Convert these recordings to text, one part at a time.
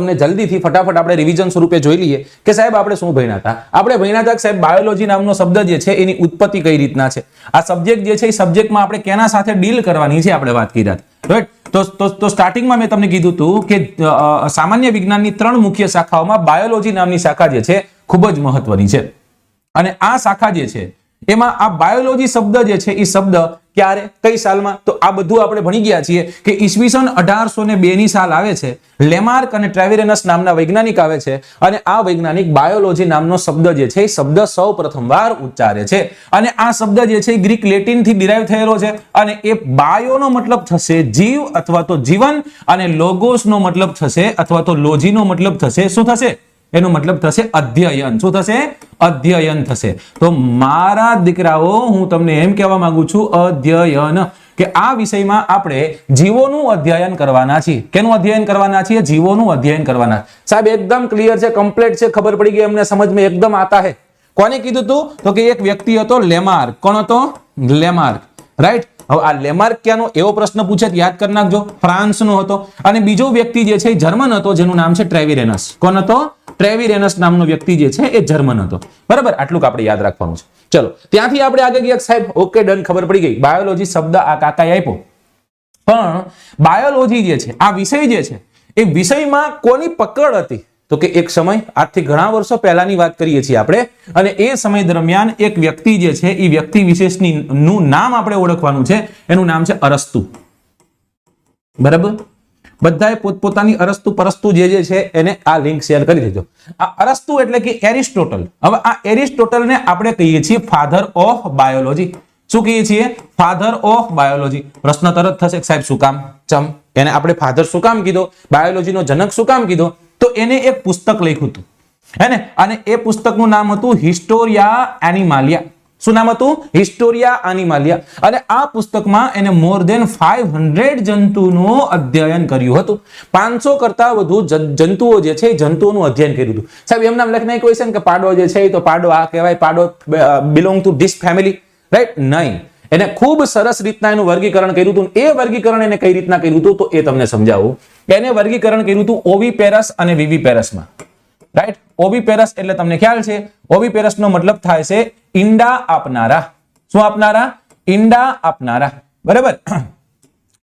તમને જલ્દીથી ફટાફટ આપણે રિવિઝન સ્વરૂપે જોઈ લઈએ કે સાહેબ આપણે શું ભણ્યા હતા. આપણે ભણ્યા હતા કે સાહેબ બાયોલોજી નામનો શબ્દ જે છે એની ઉત્પત્તિ કઈ રીતના છે, આ સબ્જેક્ટ જે છે એ સબ્જેક્ટમાં આપણે કેના સાથે ડીલ કરવાની છે આપણે વાત કરી હતી, રાઈટ. તો સ્ટાર્ટિંગમાં મેં તમને કીધું હતું કે સામાન્ય વિજ્ઞાનની 3 મુખ્ય શાખાઓમાં બાયોલોજી નામની શાખા જે છે ખૂબ જ મહત્વની છે. અને આ શાખા જે છે એમાં આ બાયોલોજી શબ્દ જે છે એ શબ્દ ક્યારે કઈ સાલમાં, તો આ બધું આપણે ભણી ગયા છીએ કે ઈસવીસન 1802 ની સાલ આવે છે. લેમાર્ક અને ટ્રેવિરેનસ નામના વૈજ્ઞાનિક આવે છે અને આ વૈજ્ઞાનિક બાયોલોજી નામનો શબ્દ જે છે એ શબ્દ સૌ પ્રથમવાર ઉચ્ચારે છે. અને આ શબ્દ જે છે એ ગ્રીક લેટિન થી ડિરાઈવ થયેલો છે અને એ બાયોનો મતલબ થશે જીવ અથવા તો જીવન અને લોગોસ નો મતલબ થશે અથવા તો લોજી નો મતલબ થશે શું થશે, એનો મતલબ થશે અધ્યયન. શું થશે? અધ્યયન થશે. તો મારા દીકરાઓ હું તમને એમ કહેવા માંગુ છું અધ્યયન, કે આ વિષયમાં આપણે જીવોનું અધ્યયન કરવાના છીએ. કેનું અધ્યયન કરવાના છીએ? જીવોનું અધ્યયન કરવાના. સાહેબ એકદમ ક્લિયર છે, કમ્પ્લીટ છે, ખબર પડી ગઈ અમને, સમજ में એકદમ આતા है. કોને કીધું તું? તો કે એક વ્યક્તિ હતો લેમાર્ક. કોણ હતો? Lamarck, right. હવે આ લેમાર્ક ક્યાંનો એવો પ્રશ્ન પૂછે યાદ કરી નાખજો, ફ્રાન્સનો હતો. અને બીજો વ્યક્તિ જે છે એ જર્મન હતો જેનું નામ છે ટ્રેવિરેનસ. કોણ હતો? ટ્રેવિરેનસ નામનો વ્યક્તિ જે છે એ જર્મન હતો. બરાબર, આટલું આપણે યાદ રાખવાનું છે. ચલો ત્યાંથી આપણે આગળ ગયા સાહેબ, ઓકે ડન, ખબર પડી ગઈ. બાયોલોજી શબ્દ આ કાકાએ આપ્યો, પણ બાયોલોજી જે છે આ વિષય જે છે એ વિષયમાં કોની પકડ હતી? તો કે એક સમય, આજથી ઘણા વર્ષો પહેલાની વાત કરીએ છીએ આપણે, અને એ સમય દરમિયાન એક વ્યક્તિ જે છે એ વ્યક્તિ વિશેષની નું નામ આપણે ઓળખવાનું છે. એનું નામ છે અરસ્તુ. બરાબર, બધાએ પોતપોતાની અરસ્તુ પરસ્તુ જે છે એને આ લિંક શેર કરી દેજો. આ અરસ્તુ એટલે કે એરિસ્ટોટલ. હવે આ એરિસ્ટોટલને આપણે કહીએ છીએ ફાધર ઓફ બાયોલોજી. શું કહીએ છીએ? Father of biology. પ્રશ્ન તરત થશે સાહેબ શું કામ? ચમ એને આપણે ફાધર શું કામ કીધો, બાયોલોજીનો જનક શું કામ કીધો? તો એને એક પુસ્તક લખ્યું હતું, હે ને, અને એ પુસ્તકનું નામ હતું હિસ્ટોરિયા એનિમાલિયા. શું નામ હતું? હિસ્ટોરિયા એનિમાલિયા. અને આ પુસ્તકમાં એને મોર ધેન 500 જંતુનું અધ્યયન કર્યું હતું. 500 કરતા વધુ જંતુઓ જે છે એ જંતુઓનું અધ્યયન કર્યું હતું. સાહેબ એમ નામ લખી કોઈ છે ને કે પાડો જે છે તો પાડો આ કહેવાય, પાડો belong to this family, right? નહીં, એને ખૂબ સરસ રીતના એનું વર્ગીકરણ કર્યું હતું. એ વર્ગીકરણ એને કઈ રીતના કર્યું હતું તો એ તમને સમજાવું. એને વર્ગીકરણ કર્યું હતું ઓવિપેરસ અને વિવિપેરસમાં, રાઈટ? ઓવિપેરસ એટલે તમને ખ્યાલ છે, ઓવિપેરસ નો મતલબ થાય છે ઈંડા આપનારા. શું આપનારા? ઈંડા આપનારા. બરાબર.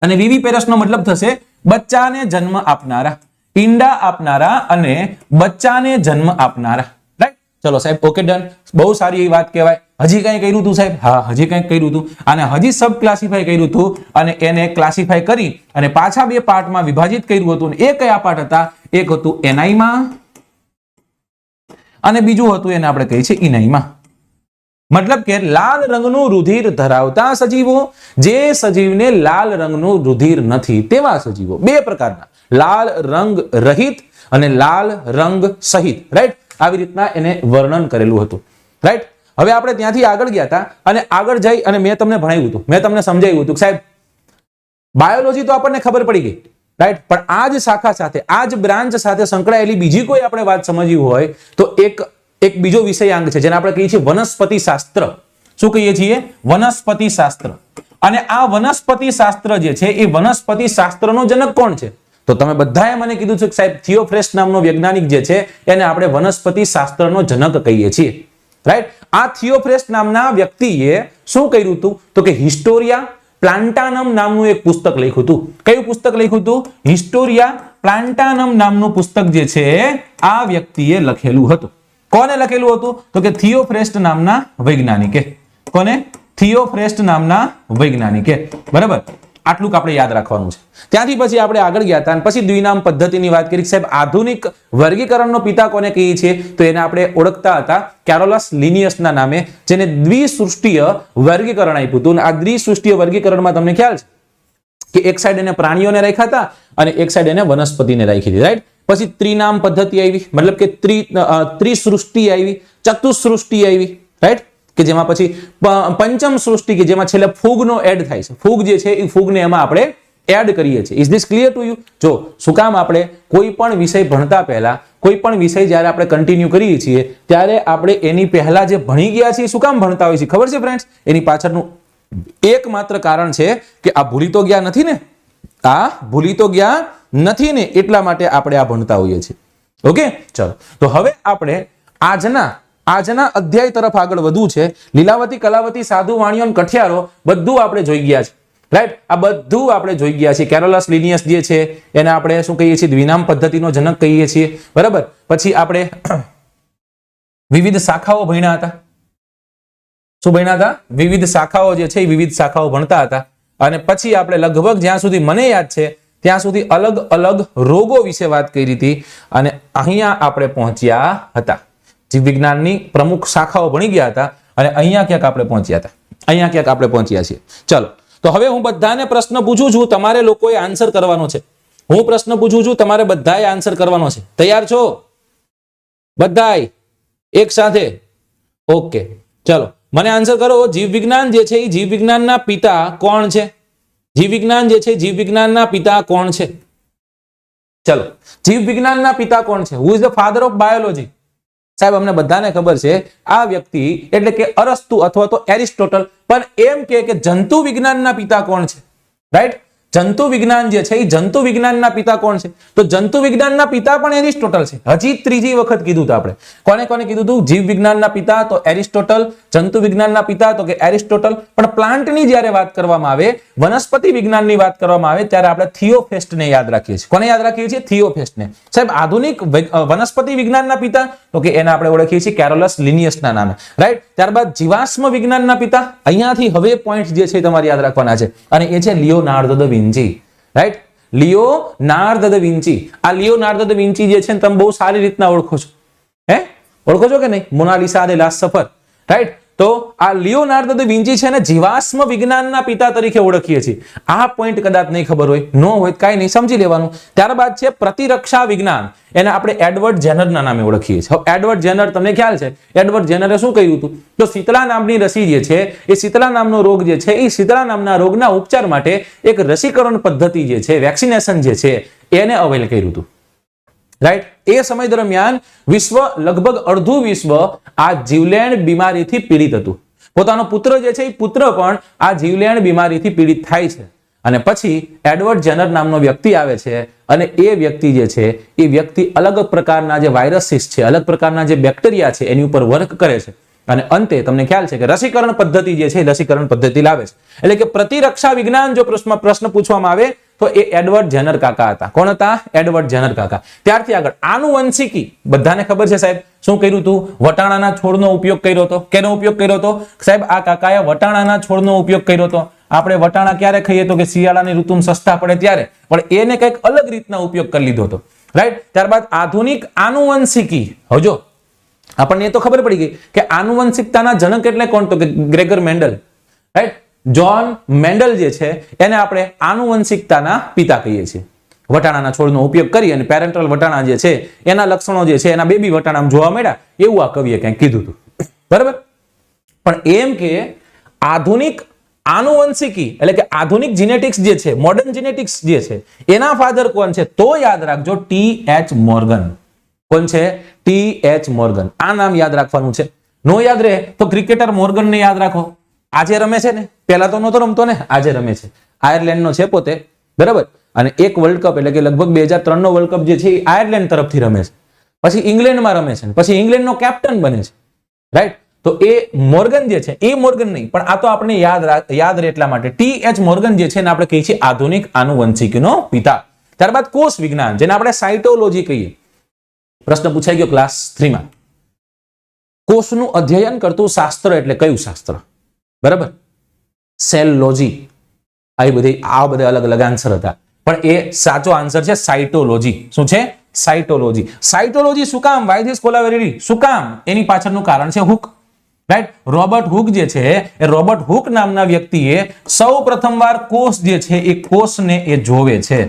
અને વિવિપેરસ નો મતલબ થશે બચ્ચાને જન્મ આપનારા. ઈંડા આપનારા અને બચ્ચાને જન્મ આપનારા, રાઈટ? ચલો સાહેબ, ઓકે ડન, બહુ સારી એવી વાત કહેવાય. હજી કઈ કર્યું હતું સાહેબ? હા, હજી કઈ કર્યું હતું, અને હજી સબ ક્લાસિફાઈ કર્યું હતું, અને એને ક્લાસિફાઈ કરી અને પાછા 2 પાર્ટમાં વિભાજિત કર્યું હતું. એ કયા પાર્ટ હતા? એક હતું એનાઈમાં અને બીજું હતું એને આપણે કહીએ છીએ ઇનાઈમાં. મતલબ કે લાલ રંગનું રુધિર ધરાવતા સજીવો, જે સજીવને લાલ રંગનું રુધિર નથી તેવા સજીવો. 2 પ્રકારના, લાલ રંગ રહિત અને લાલ રંગ સહિત, રાઈટ? આવી રીતના એને વર્ણન કરેલું હતું, રાઈટ? હવે આપણે ત્યાંથી આગળ ગયા હતા અને આગળ જઈ અને મેં તમને ભણાવ્યું હતું, મેં તમને સમજાવ્યું હતું સાહેબ બાયોલોજી તો આપણને ખબર પડી ગઈ, રાઈટ? પણ આ જ શાખા સાથે, આ જ બ્રાન્ચ સાથે સંકળાયેલી બીજી કોઈ આપણે વાત સમજવી હોય તો એક બીજો વિષયાંગ છે જેને આપણે કહીએ છીએ વનસ્પતિ શાસ્ત્ર. શું કહીએ છીએ? વનસ્પતિ શાસ્ત્ર. અને આ વનસ્પતિ શાસ્ત્ર જે છે એ વનસ્પતિ શાસ્ત્રનો જનક કોણ છે? તો તમે બધાએ મને કીધું છે કે સાહેબ થિયોફ્રેસ્ટ નામનો વૈજ્ઞાનિક જે છે એને આપણે વનસ્પતિ શાસ્ત્રનો જનક કહીએ છીએ, રાઈટ? આ થિયોફ્રેસ્ટ નામના વ્યક્તિએ શું કર્યું હતું તો કે હિસ્ટોરિયા પ્લાન્ટાનમ નામનું એક પુસ્તક લખ્યું હતું. કયું પુસ્તક લખ્યું હતું? હિસ્ટોરિયા પ્લાન્ટાનમ નામનું પુસ્તક જે છે આ વ્યક્તિએ લખેલું હતું. કોને લખેલું હતું? તો કે થિયોફ્રેસ્ટ નામના વૈજ્ઞાનિકે. કોને? થિયોફ્રેસ્ટ નામના વૈજ્ઞાનિકે. બરાબર, આટલું આપણે યાદ રાખવાનું છે. ત્યાંથી પછી આપણે આગળ ગયા હતા અને પછી દ્વિનામ પદ્ધતિની વાત કરી. સાહેબ આધુનિક વર્ગીકરણનો પિતા કોને કહીએ છીએ? તો એને આપણે ઓળખતા હતા કેરોલસ લિનિયસના નામે, જેને દ્વિસૃષ્ટીય વર્ગીકરણ આપ્યું હતું. આ દ્વિસૃષ્ટીય વર્ગીકરણમાં તમને ખ્યાલ છે કે એક સાઈડ એને પ્રાણીઓને રાખ્યા હતા અને એક સાઈડ એને વનસ્પતિને રાખી હતી, રાઈટ? પછી ત્રિનામ પદ્ધતિ આવી, મતલબ કે ત્રિસૃષ્ટિ આવી, ચતુસૃષ્ટિ આવી, રાઈટ? કે જેમાં પછી પંચમ સૃષ્ટિ કે જેમાં છેલ્લે ફૂગનો એડ થાય છે. ફૂગ જે છે એ ફૂગને એમાં આપણે એડ કરીએ છીએ. Is this clear to you? જો શું કામ આપણે કોઈ પણ વિષય ભણતા પહેલા, કોઈ પણ વિષય જ્યારે આપણે કન્ટિન્યુ કરીએ છીએ ત્યારે આપણે એની પહેલા જે ભણી ગયા છીએ શું કામ ભણતા હોઈએ છીએ ખબર છે ફ્રેન્ડ્સ? એની પાછળનું એકમાત્ર કારણ છે કે આ ભૂલી તો ગયા નથી ને, આ ભૂલી તો ગયા નથી ને એટલા માટે આપણે આ ભણતા હોઈએ છીએ. ઓકે, ચલો તો હવે આપણે આજના અધ્યાય તરફ આગળ વધવું છે. લીલાવતી, કલાવતી, સાધુ, વાણિયો, કઠિયારો બધું આપણે જોઈ ગયા છે. રાઈટ, આ બધું આપણે જોઈ ગયા છીએ. કેરોલસ લિનિયસ જે છે એને આપણે શું કહીએ છીએ? દ્વિનામ પદ્ધતિનો જનક કહીએ છીએ. બરાબર. પછી આપણે વિવિધ શાખાઓ ભણ્યા હતા. શું ભણ્યા હતા? વિવિધ શાખાઓ જે છે એ વિવિધ શાખાઓ ભણતા હતા. અને પછી આપણે લગભગ જ્યાં સુધી મને યાદ છે ત્યાં સુધી અલગ અલગ રોગો વિશે વાત કરી હતી. અને અહીંયા આપણે પહોંચ્યા હતા. જીવ વિજ્ઞાનની પ્રમુખ શાખાઓ ભણી ગયા હતા અને અહીંયા ક્યાંક આપણે પહોંચ્યા છીએ. ચલો, તો હવે હું બધાને પ્રશ્ન પૂછું છું, તમારે લોકોએ આન્સર કરવાનો છે. હું પ્રશ્ન પૂછું છું, તમારે બધાએ આન્સર કરવાનો છે. તૈયાર છો બધાય? એક સાથે? ઓકે, ચલો મને આન્સર કરો. જીવ વિજ્ઞાન જે છે એ જીવ વિજ્ઞાનના પિતા કોણ છે? જીવ વિજ્ઞાન જે છે જીવ વિજ્ઞાનના પિતા કોણ છે? ચલો, જીવ વિજ્ઞાનના પિતા કોણ છે? Who is the father of biology? સાહેબ અમને બધાને ખબર છે આ વ્યક્તિ એટલે કે અરસ્તુ અથવા તો એરિસ્ટોટલ. પણ એમ કે જંતુ વિજ્ઞાનના પિતા કોણ છે? રાઈટ, જંતુ વિજ્ઞાન જે છે એ જંતુ વિજ્ઞાનના પિતા કોણ છે? તો જંતુ વિજ્ઞાનના પિતા પણ એરિસ્ટોટલ છે. હજી ત્રીજી વખત કીધું હતું આપણે. કોને કીધું હતું? જીવ વિજ્ઞાનના પિતા તો એરિસ્ટોટલ, જંતુ વિજ્ઞાનના પિતા તો કે એરિસ્ટોટલ. પણ પ્લાન્ટની જ્યારે વાત કરવામાં આવે, વનસ્પતિ વિજ્ઞાનની વાત કરવામાં આવે ત્યારે આપણે થિયોફેસ્ટને યાદ રાખીએ છીએ. કોને યાદ રાખીએ છીએ? થિયોફેસ્ટને. સાહેબ આધુનિક વનસ્પતિ વિજ્ઞાનના પિતા તો કે એને આપણે ઓળખીએ છીએ કેરોલસ લિનિયસના નામે. રાઈટ. ત્યારબાદ જીવાશ્મ વિજ્ઞાનના પિતા, અહીંયાથી હવે પોઈન્ટ જે છે તમારે યાદ રાખવાના છે અને એ છે લિયોનાર્ડો દ વિન્ચી. રાઈટ, લિયોનાર્ડો દ વિન્ચી. આ લિયોનાર્ડો દ વિન્ચી જે છે ને તમે બહુ સારી રીતના ઓળખો છો. ઓળખો છો કે નહીં? મોનાલિસા દે લાસ્ટ સફર. રાઈટ, તો આ લિયોનાર્ડો દ વિન્ચી છે ને જીવાશ્મ વિજ્ઞાનના પિતા તરીકે ઓળખીએ છીએ. આ પોઈન્ટ કદાચ નહીં ખબર હોય, નો હોય કાંઈ નહીં, સમજી લેવાનું. ત્યારબાદ છે પ્રતિરક્ષા વિજ્ઞાન. એને આપણે એડવર્ડ જેનરના નામે ઓળખીએ છીએ. એડવર્ડ જેનર તમને ખ્યાલ છે? એડવર્ડ જેનરે શું કહ્યું હતું? તો શીતળા નામની રસી જે છે એ શીતળા નામનો રોગ જે છે એ શીતળા નામના રોગના ઉપચાર માટે એક રસીકરણ પદ્ધતિ જે છે, વેક્સિનેશન જે છે એને અવેલ કર્યું હતું. રાઈટ, એ સમય દરમિયાન વિશ્વ, લગભગ અડધું વિશ્વ આ જીવલેણ બીમારીથી પીડિત હતું. પોતાનો પુત્ર જે છે એ પુત્ર પણ આ જીવલેણ બીમારીથી પીડિત થાય છે. અને પછી એડવર્ડ જેનર નામનો વ્યક્તિ આવે છે અને એ વ્યક્તિ જે છે એ વ્યક્તિ અલગ પ્રકારના જે વાયરસીસ છે, અલગ પ્રકારના જે બેક્ટેરિયા છે એની ઉપર વર્ક કરે છે અને અંતે તમને ખ્યાલ છે કે રસીકરણ પદ્ધતિ જે છે એ રસીકરણ પદ્ધતિ લાવે છે. એટલે કે પ્રતિરક્ષા વિજ્ઞાન જો પ્રશ્ન પૂછવામાં આવે તો એ એડવર્ડ જેનર કાકા હતા. કોણ હતા? એડવર્ડ જેનર કાકા. ત્યારથી આગળ આનુવંશિકી. બધાને ખબર છે સાહેબ શું કર્યું હતું? વટાણાના છોડનો ઉપયોગ કર્યો હતો. કેનો ઉપયોગ કર્યો હતો? સાહેબ આ કાકાએ વટાણાના છોડનો ઉપયોગ કર્યો હતો. આપણે વટાણા ક્યારે ખાઈએ તો કે શિયાળાની ઋતુમાં સસ્તા પડે ત્યારે, પણ એને કંઈક અલગ રીતના ઉપયોગ કરી લીધો હતો. રાઈટ. ત્યારબાદ આધુનિક આનુવંશિકી. હવે જો આપણને એ તો ખબર પડી ગઈ કે આનુવંશિકતાના જનક એટલે કોણ? તો કે Gregor Mendel. Right, John Mendel જે છે એને આપણે આનુવંશિકતાના પિતા કહીએ છીએ. વટાણાના છોડનો ઉપયોગ કરી અને પેરેન્ટલ વટાણા જે છે એના લક્ષણો જે છે એના બેબી વટાણામાં જોવા મળ્યા એવું આ કવિએ કંઈક કીધું હતું. બરાબર. પણ એમ કે આધુનિક આનુવંશિકી એટલે કે આધુનિક જીનેટિક્સ જે છે, મોડર્ન જીનેટિક્સ જે છે એના ફાધર કોણ છે? તો યાદ રાખજો T.H. મોર્ગન. કોણ છે? T.H. મોર્ગન. આ નામ યાદ રાખવાનું છે. નો યાદ રહે તો ક્રિકેટર મોર્ગન ને યાદ રાખો. આજે રમે છે ને, પહેલા તો નહોતો રમતો ને, આજે રમે છે. આયર્લેન્ડનો છે પોતે. બરાબર. અને એક વર્લ્ડ કપ એટલે કે લગભગ 2003 નો વર્લ્ડ કપ જે છે એ આયર્લેન્ડ તરફથી રમે છે. પછી ઇંગ્લેન્ડમાં રમે છે, પછી ઇંગ્લેન્ડનો કેપ્ટન બને છે. રાઈટ. તો એ મોર્ગન જે છે એ મોર્ગન નહીં, પણ આ તો આપણે યાદ રહે એટલા માટે T.H. મોર્ગન જે છે ને આપણે કહીએ છીએ આધુનિક આનુવંશિકીનો પિતા. ત્યારબાદ કોષ વિજ્ઞાન જેને આપણે સાયટોલોજી કહીએ. પ્રશ્ન પૂછાઈ ગયો ક્લાસ 3 માં. કોષનું અધ્યયન કરતું શાસ્ત્ર એટલે કયું શાસ્ત્ર? બરાબર. સેલલોજી. આ બધા અલગ અલગ આન્સર હતા, પણ એ સાચો આન્સર છે સાયટોલોજી. શું છે? સાયટોલોજી. સાયટોલોજી શું કામ? વાય ધીસ કોલાવેરી શું કામ? એની પાછળનું કારણ છે હુક. રાઈટ. રોબર્ટ હુક જે છે એ રોબર્ટ હુક નામના વ્યક્તિએ સૌ પ્રથમવાર કોષ જે છે એ કોષને એ જોવે છે.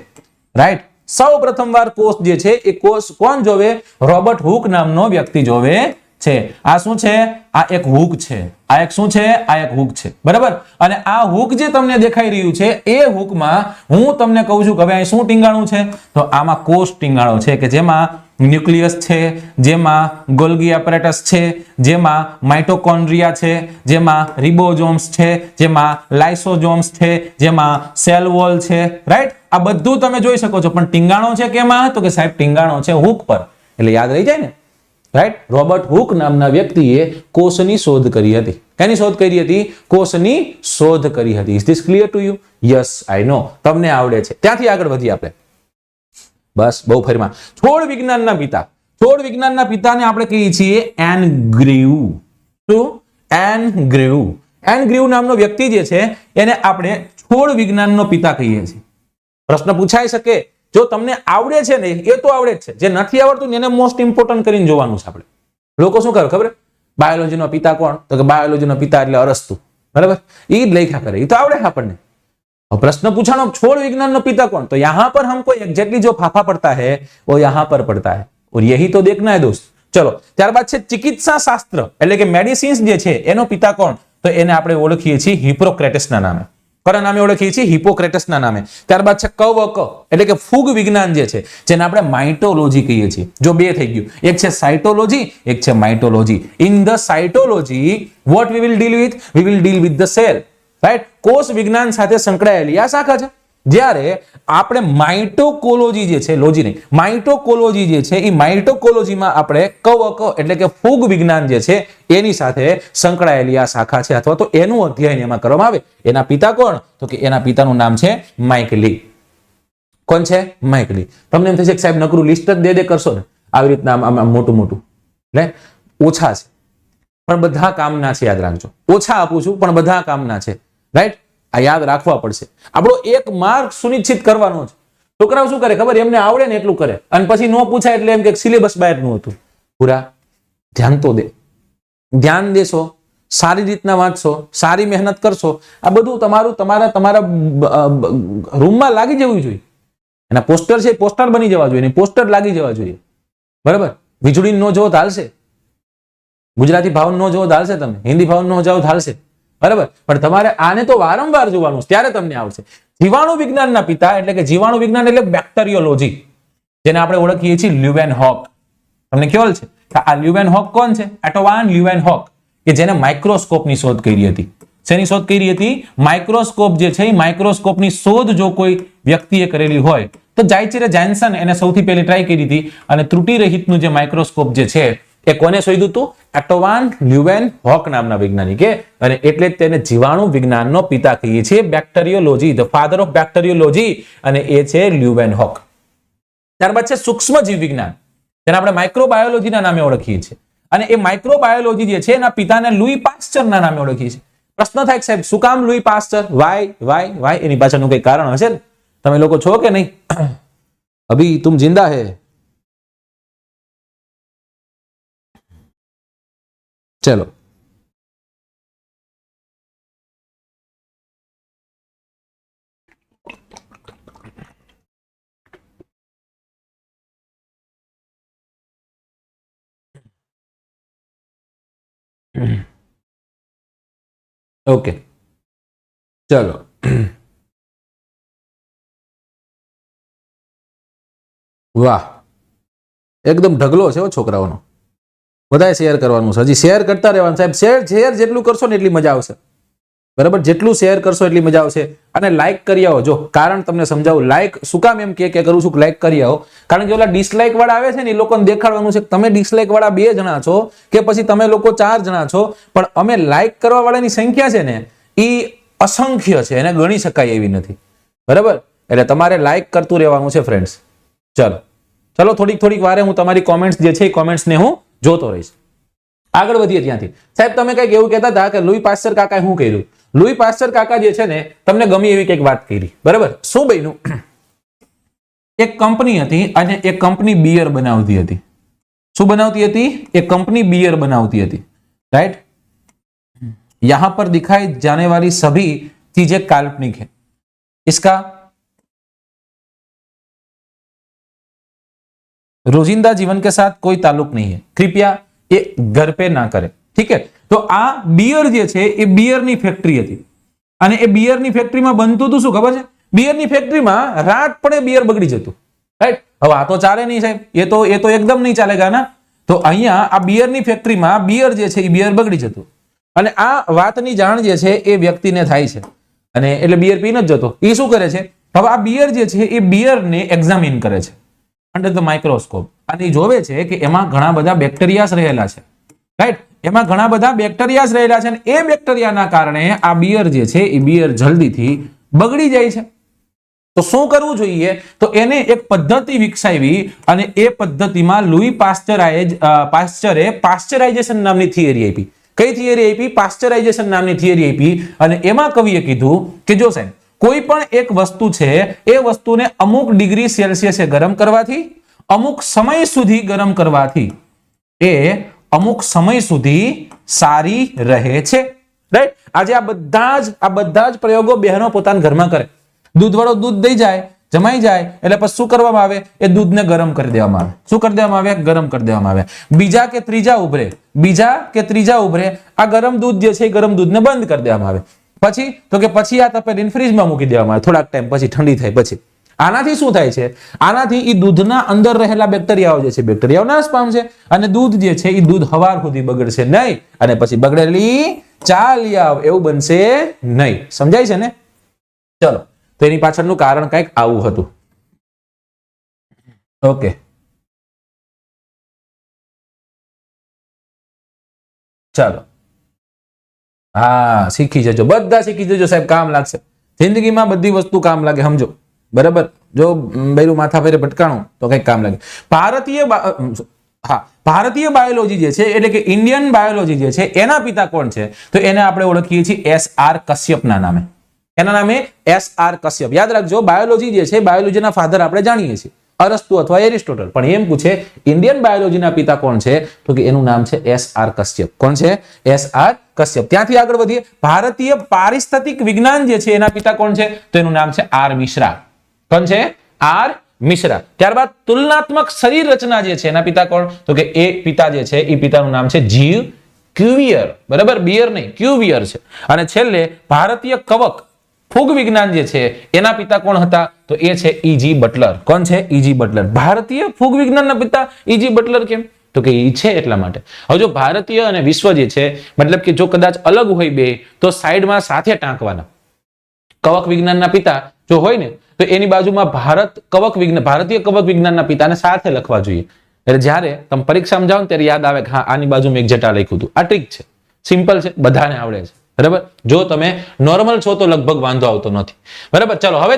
રાઈટ. સૌ પ્રથમવાર કોષ જે છે એ કોષ કોણ જોવે? રોબર્ટ હુક નામનો વ્યક્તિ જોવે છે. આ શું છે? આ એક હુક છે. આ એક શું છે? આ એક હુક છે. બરાબર. અને આ હુક જે તમને દેખાઈ રહ્યું છે એ હુકમાં હું તમને કહું છું કે હવે અહીં શું ટીંગાણું છે? તો આમાં કોષ ટીંગાણો છે કે જેમાં ન્યુક્લિયસ છે, જેમાં ગોલ્ગી એપરેટસ છે, જેમાં માઇટોકોન્ડ્રિયા છે, જેમાં રિબોઝોમ્સ છે, જેમાં લાઇસોઝોમ્સ છે, જેમાં સેલ વોલ છે, રાઈટ? આ બધું તમે જોઈ શકો છો, પણ ટીંગાણો છે કેમાં? તો કે સાહેબ ટીંગાણો છે હૂક પર. એટલે યાદ રહી જાય ને, રાઈટ? રોબર્ટ હૂક નામના વ્યક્તિએ કોષની શોધ કરી હતી. કેની શોધ કરી હતી? કોષની શોધ કરી હતી. Is this clear to you? Yes, I know, તમને આવડે છે. ત્યાંથી આગળ વધીએ આપણે. બસ બહુ ફરીમાં. છોડ વિજ્ઞાનના પિતા, છોડ વિજ્ઞાનના પિતાને આપણે કહીએ છીએ એનગ્રીવ. શું? એનગ્રીવ. એનગ્રીવ નામનો વ્યક્તિ જે છે એને આપણે છોડ વિજ્ઞાનનો પિતા કહીએ છીએ. પ્રશ્ન પૂછાઈ શકે, જો તમને આવડે છે ને એ તો આવડે જ છે, જે નથી આવડતું એને મોસ્ટ ઇમ્પોર્ટન્ટ કરીને જોવાનું છે આપણે. લોકો શું કરે ખબર? બાયોલોજીનો પિતા કોણ? તો કે બાયોલોજીનો પિતા એટલે અરસ્તુ, બરાબર? એ જ લખ્યા કરે, એ તો આવડે આપણને. प्रश्न पूछानो छोड़ विज्ञान नो पिता कौन? तो यहां पर हमको एग्जैक्टली जो फाफा पड़ता है वो यहां पर पड़ता है, और यही तो देखना है दोस्त. चलो ત્યારબાદ છે ચિકિત્સા શાસ્ત્ર એટલે કે મેડિસિન્સ જે છે એનો પિતા કોણ? તો એને આપણે ઓળખીએ છીએ હિપ્પોક્રેટસના નામે. કોના નામે ઓળખીએ છીએ? હિપ્પોક્રેટસના નામે. ત્યારબાદ છે કવક એટલે કે ફૂગ વિજ્ઞાન જે છે, જેને આપણે માઇટોલોજી કહીએ છીએ. જો બે થઈ ગયું, એક છે સાયટોલોજી, એક છે માઇટોલોજી. In the cytology what we will deal with? We will deal with the cell, right? કોષ વિજ્ઞાન સાથે સંકળાયેલી આ શાખા છે. જ્યારે આપણે માઇટોકોલોજી જે છે, લોજી નહીં, માઇટોકોલોજી જે છે, એ માઇટોકોલોજીમાં આપણે કવક એટલે કે ફૂગ વિજ્ઞાન જે છે એની સાથે સંકળાયેલી આ શાખા છે, અથવા તો એનું અધ્યયન એમાં કરવામાં આવે. એના પિતા કોણ? તો કે એના પિતાનું નામ છે માઇકલી. કોણ છે? માઇકલી. તમને એમ થશે કે સાહેબ નકરું લિસ્ટ જ દે કરશો ને, આવી રીતના આમ મોટું મોટું, એટલે ઓછા છે પણ બધા કામના છે. યાદ રાખજો, ઓછા આપું છું પણ બધા કામના છે, રાઈટ? આ યાદ રાખવા પડશે. આપણો એક માર્ક સુનિશ્ચિત કરવાનો છે. છોકરાઓ શું કરે ખબર? એમને આવડે ને એટલું કરે, અને પછી નો પૂછાય એટલે એમ કે સિલેબસ બહારનું હતું. પૂરા ધ્યાન તો દે, ધ્યાન દેશો, સારી રીતના વાંચશો, સારી મહેનત કરશો, આ બધું તમારા રૂમમાં લાગી જવું જોઈએ. એના પોસ્ટર છે, પોસ્ટર બની જવા જોઈએ, પોસ્ટર લાગી જવા જોઈએ, બરાબર? વીજળી નો જોવો ચાલશે, ગુજરાતી ભાવન નો જોવો ચાલશે, તમે હિન્દી ભાવન નો જાઓ ચાલશે, બરાબર? પણ તમારે આને તો વારંવાર જોવાનું, ત્યારે તમને આવશે. જીવાણુ વિજ્ઞાનના પિતા એટલે કે જીવાણુ વિજ્ઞાન એટલે બેક્ટેરિયોલોજી, જેને આપણે ઓળખીએ છીએ લ્યુવેનહોક. તમને ખ્યાલ છે કે આ લ્યુવેનહોક કોણ છે? એટોવાન લ્યુવેનહોક, કે જેને માઇક્રોસ્કોપની શોધ કરી હતી. શેની શોધ કરી હતી? માઇક્રોસ્કોપ જે છે એ માઇક્રોસ્કોપની શોધ જો કોઈ વ્યક્તિએ કરેલી હોય તો જાયચીરે જાન્સન એને સૌથી પહેલી ટ્રાય કરી હતી, અને ત્રુટિ રહિતનું જે માઇક્રોસ્કોપ જે છે એ કોને શોધ્યું હતું? એટોવાન લ્યુવેનહોક નામના વૈજ્ઞાનિકે. અને એટલે જ તેને જીવાણુ વિજ્ઞાનનો પિતા કહીએ છીએ, બેક્ટેરિયોલોજી, ધ ફાધર ઓફ બેક્ટેરિયોલોજી, અને એ છે લ્યુવેનહોક. ત્યારબાદ છે સૂક્ષ્મ જીવ વિજ્ઞાન, જેને આપણે માઇક્રોબાયોલોજીના નામે ઓળખીએ છીએ. અને એ માઇક્રોબાયોલોજી જે છે એના પિતાને લુઈ પાસ્ચરના નામે ઓળખીએ છીએ. પ્રશ્ન થાય સાહેબ શું કામ લુઈ પાસ્ચર? વાય? એની પાછળનું કઈ કારણ હશે ને? તમે લોકો છો કે નહીં? અભી તુમ જિંદા હે? चलो ओके, चलो वाह, एकदम ढगलो છે છોકરાઓનો. બધાએ શેર કરવાનું છે, હજી શેર કરતા રહેવાનું સાહેબ. શેર જેટલું કરશો ને એટલી મજા આવશે, બરાબર? જેટલું શેર કરશો એટલી મજા આવશે. અને લાઈક કરી આવો. જો કારણ તમને સમજાવું, લાઈક શું કામ એમ કે કરું છું કે લાઈક કરી આવો? કારણ કે ઓલા ડિસલાઈક વાળા આવે છે ને, એ લોકોને દેખાડવાનું છે કે તમે ડિસલાઈક વાળા 2 જણા છો, કે પછી તમે લોકો 4 જણા છો, પણ અમે લાઈક કરવા વાળાની સંખ્યા છે ને એ અસંખ્ય છે, એને ગણી શકાય એવી નથી, બરાબર? એટલે તમારે લાઈક કરતું રહેવાનું છે ફ્રેન્ડ્સ. ચલો થોડીક વારે હું તમારી કોમેન્ટ્સ જે છે એ કોમેન્ટ્સને હું જોતો રહીશ. આગળ વધીએ ત્યાંથી. સાહેબ તમે કઈક એવું કહેતા હતા કે લુઈ પાસ્ચર કાકાએ શું કર્યું? લુઈ પાસ્ચર કાકા જે છે ને, તમને ગમી એવી કઈક વાત કરી, બરાબર? શું બન્યું? એક કંપની હતી અને એક કંપની બિયર બનાવતી હતી. શું બનાવતી હતી? એક કંપની બિયર બનાવતી હતી, राइट? यहां पर दिखाई जाने वाली सभी चीजें काल्पनिक है. इसका रोजिंदा जीवन के साथ कोई ताल्लुक नहीं है, कृपया ये घर पे ना करें, ठीक है? तो आ बियर जे छे ए बियर ની ફેક્ટરી હતી, અને એ બિયર ની ફેક્ટરીમાં બનતું હતું શું ખબર છે? બિયર ની ફેક્ટરીમાં રાત પડે બિયર બગડી જતું, રાઈટ? હવે આ તો ચાલે નહીં સાહેબ, એ તો એકદમ નહીં ચાલેગા ના. તો અહીંયા આ બિયરની ફેક્ટરીમાં બિયર જે છે એ બિયર બગડી જતું અને આ વાતની જાણ જે છે એ વ્યક્તિને થાય છે અને એટલે બિયર પી ન જતો. એ શું કરે છે, હવે આ બિયર જે છે એ બિયરને એક્ઝામિન કરે છે અંડર ધ માઇક્રોસ્કોપ અને એ જોવે છે કે એમાં ઘણા બધા બેક્ટેરિયાસ રહેલા છે, રાઈટ? એમાં ઘણા બધા બેક્ટેરિયાસ રહેલા છે અને એ બેક્ટેરિયાના કારણે આ બિયર જે છે એ બિયર જલ્દીથી બગડી જાય છે. તો શું કરવું જોઈએ? તો એને એક પદ્ધતિ વિકસાવી અને એ પદ્ધતિમાં લુઈ પાસ્ચરે પાસ્ચરાઇઝેશન નામની થિયરી આપી. કઈ થિયરી આપી? પાસ્ચરાઇઝેશન નામની થિયરી આપી. અને એમાં કવિએ કીધું કે જો સાહેબ કોઈ પણ એક વસ્તુ છે એ વસ્તુને અમુક ડિગ્રી સેલ્સિયસે ગરમ કરવાથી, અમુક સમય સુધી ગરમ કરવાથી એ અમુક સમય સુધી સારી રહે છે, રાઈટ? આજે આ બધા જ પ્રયોગો બહેનો પોતાના ઘરમાં કરે. દૂધવાળો દૂધ દઈ જાય, જમાઈ જાય એટલે પછી શું કરવામાં આવે? એ દૂધને ગરમ કરી દેવામાં આવે. શું કરી દેવામાં આવે? ગરમ કરી દેવામાં આવે. બીજા કે ત્રીજા ઉભરે આ ગરમ દૂધ જે છે એ ગરમ દૂધને બંધ કરી દેવામાં આવે. પછી આ તપેલીને ફ્રીજમાં મૂકી દેવામાં આવે. થોડાક ટાઈમ પછી ઠંડી થાય પછી આનાથી શું થાય છે? આનાથી એ દૂધના અંદર રહેલા બેક્ટેરિયાઓ જે છે બેક્ટેરિયાઓ નાશ પામશે અને દૂધ જે છે એ દૂધ હવાર સુધી બગડશે નહીં અને પછી બગડેલી ચા લઈ આવ એવું બનશે નહીં. સમજાય છે ને? ચલો, તો એની પાછળનું કારણ કંઈક આવું હતું. ઓકે, ચાલો, હા, શીખી જજો, બધા શીખી જજો સાહેબ, કામ લાગશે જિંદગીમાં. બધી વસ્તુ કામ લાગે, સમજો, બરાબર? જો બૈરું માથા ફેરે ભટકાણું તો કઈક કામ લાગે. ભારતીય બાયોલોજી જે છે એટલે કે ઇન્ડિયન બાયોલોજી જે છે એના પિતા કોણ છે? તો એને આપણે ઓળખીએ છીએ S.R. કશ્યપના નામે. એના નામે S.R. કશ્યપ. યાદ રાખજો, બાયોલોજી જે છે, બાયોલોજીના ફાધર આપણે જાણીએ છીએ અરસ્તુ અથવા એરિસ્ટોટલ. પણ એમ પૂછે ઇન્ડિયન બાયોલોજીના પિતા કોણ છે? તો કે એનું નામ છે S.R. કશ્યપ. કોણ છે? S.R. કશ્યપ. ત્યાંથી આગળ વધીએ. ભારતીય પારિસ્થિતિક વિજ્ઞાન જે છે એના પિતા કોણ છે? તો એનું નામ છે R. મિશ્રા. કોણ છે? R. મિશ્રા. ત્યારબાદ તુલનાત્મક શરીર રચના જે છે એના પિતા કોણ? તો કે એ પિતા જે છે એ પિતાનું નામ છે જીવ ક્યુવિયર. બરાબર? બિયર નહીં, ક્યુવિયર છે. અને છેલ્લે ભારતીય કવક ફૂગ વિજ્ઞાન જે છે એના પિતા કોણ હતા? તો એ છે E.G. બટલર. કોણ છે? E.G. બટલર. ભારતીય ફૂગ વિજ્ઞાનના પિતા E.G. બટલર કેમ? તો કે એ છે એટલા માટે. હવે જો ભારતીય અને વિશ્વ જે છે, મતલબ કે જો કદાચ અલગ હોય બે તો સાઈડમાં સાથે ટાંકવાના. કવક વિજ્ઞાનના પિતા જો હોય ને તો એની બાજુમાં ભારતીય કવક વિજ્ઞાનના પિતાને સાથે લખવા જોઈએ. એટલે જ્યારે તમે પરીક્ષામાં જાઓ ને ત્યારે યાદ આવે કે હા, આની બાજુમાં એક જટા લખ્યું હતું. આ ટ્રીક છે, સિમ્પલ છે, બધાને આવડે છે. બરાબર? જો તમે નોર્મલ છો તો લગભગ વાંધો આવતો નથી. બરાબર? ચલો, હવે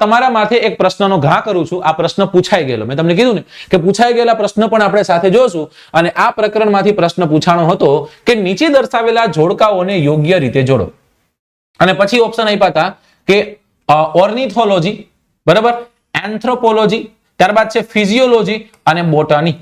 તમારા માથે એક પ્રશ્નનો ઘા કરું છું. આ પ્રશ્ન પૂછાઈ ગયેલો, મેં તમને કીધું ને કે પૂછાઈ ગયેલા પ્રશ્ન પણ આપણે સાથે જોશું. અને આ પ્રકરણમાંથી પ્રશ્ન પૂછાણો હતો કે નીચે દર્શાવેલા જોડકાઓને યોગ્ય રીતે જોડો. અને પછી ઓપ્શન આપ્યા હતા કે ઓર્નિથોલોજી, બરાબર, એન્થ્રોપોલોજી, ત્યારબાદ છે ફિઝિયોલોજી અને બોટની.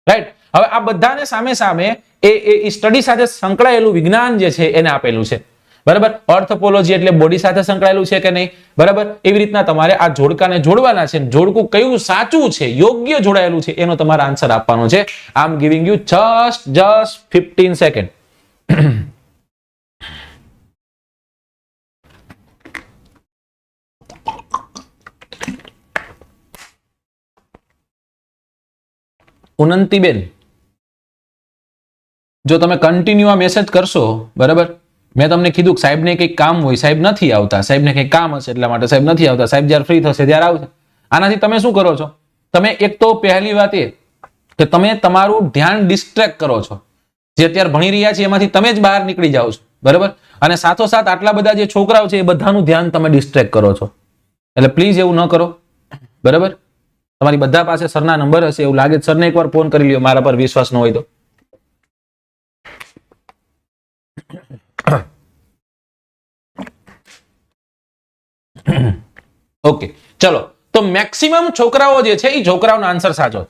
રાઈટ? હવે આ બધાને સામે સામે એ સ્ટડી સાથે સંકળાયેલું વિજ્ઞાન જે છે એને આપેલું છે. બરાબર? ઓર્થોપોલોજી એટલે બોડી સાથે સંકળાયેલું છે કે નહીં? બરાબર? એવી રીતના તમારે આ જોડકાને જોડવાના છે. જોડકું કયું સાચું છે, યોગ્ય જોડાયેલું છે, એનો તમારે આન્સર આપવાનો છે. I am giving you just 15 second. ઉનંતીબેન, જો તમે કન્ટિન્યુ આ મેસેજ કરશો, બરાબર, મેં તમને કીધું કે સાહેબને કંઈક કામ હોય, સાહેબ નથી આવતા, સાહેબને કંઈક કામ હશે એટલા માટે સાહેબ નથી આવતા, સાહેબ જ્યારે ફ્રી થશે ત્યારે આવશે. આનાથી તમે શું કરો છો? તમે એક તો પહેલી વાત એ કે તમે તમારું ધ્યાન ડિસ્ટ્રેક્ટ કરો છો. જે અત્યારે ભણી રહ્યા છે એમાંથી તમે જ બહાર નીકળી જાઓ છો. બરાબર? અને સાથોસાથ આટલા બધા જે છોકરાઓ છે એ બધાનું ધ્યાન તમે ડિસ્ટ્રેક્ટ કરો છો. એટલે પ્લીઝ એવું ન કરો. બરાબર? તમારી બધા પાસે સરના નંબર હશે, એવું લાગે સરને એકવાર ફોન કરી લ્યો, મારા પર વિશ્વાસ ન હોય તો. ઓકે, ચલો, તો મેક્સિમમ છોકરાઓ જે છે એ છોકરાઓનો આન્સર સાચો.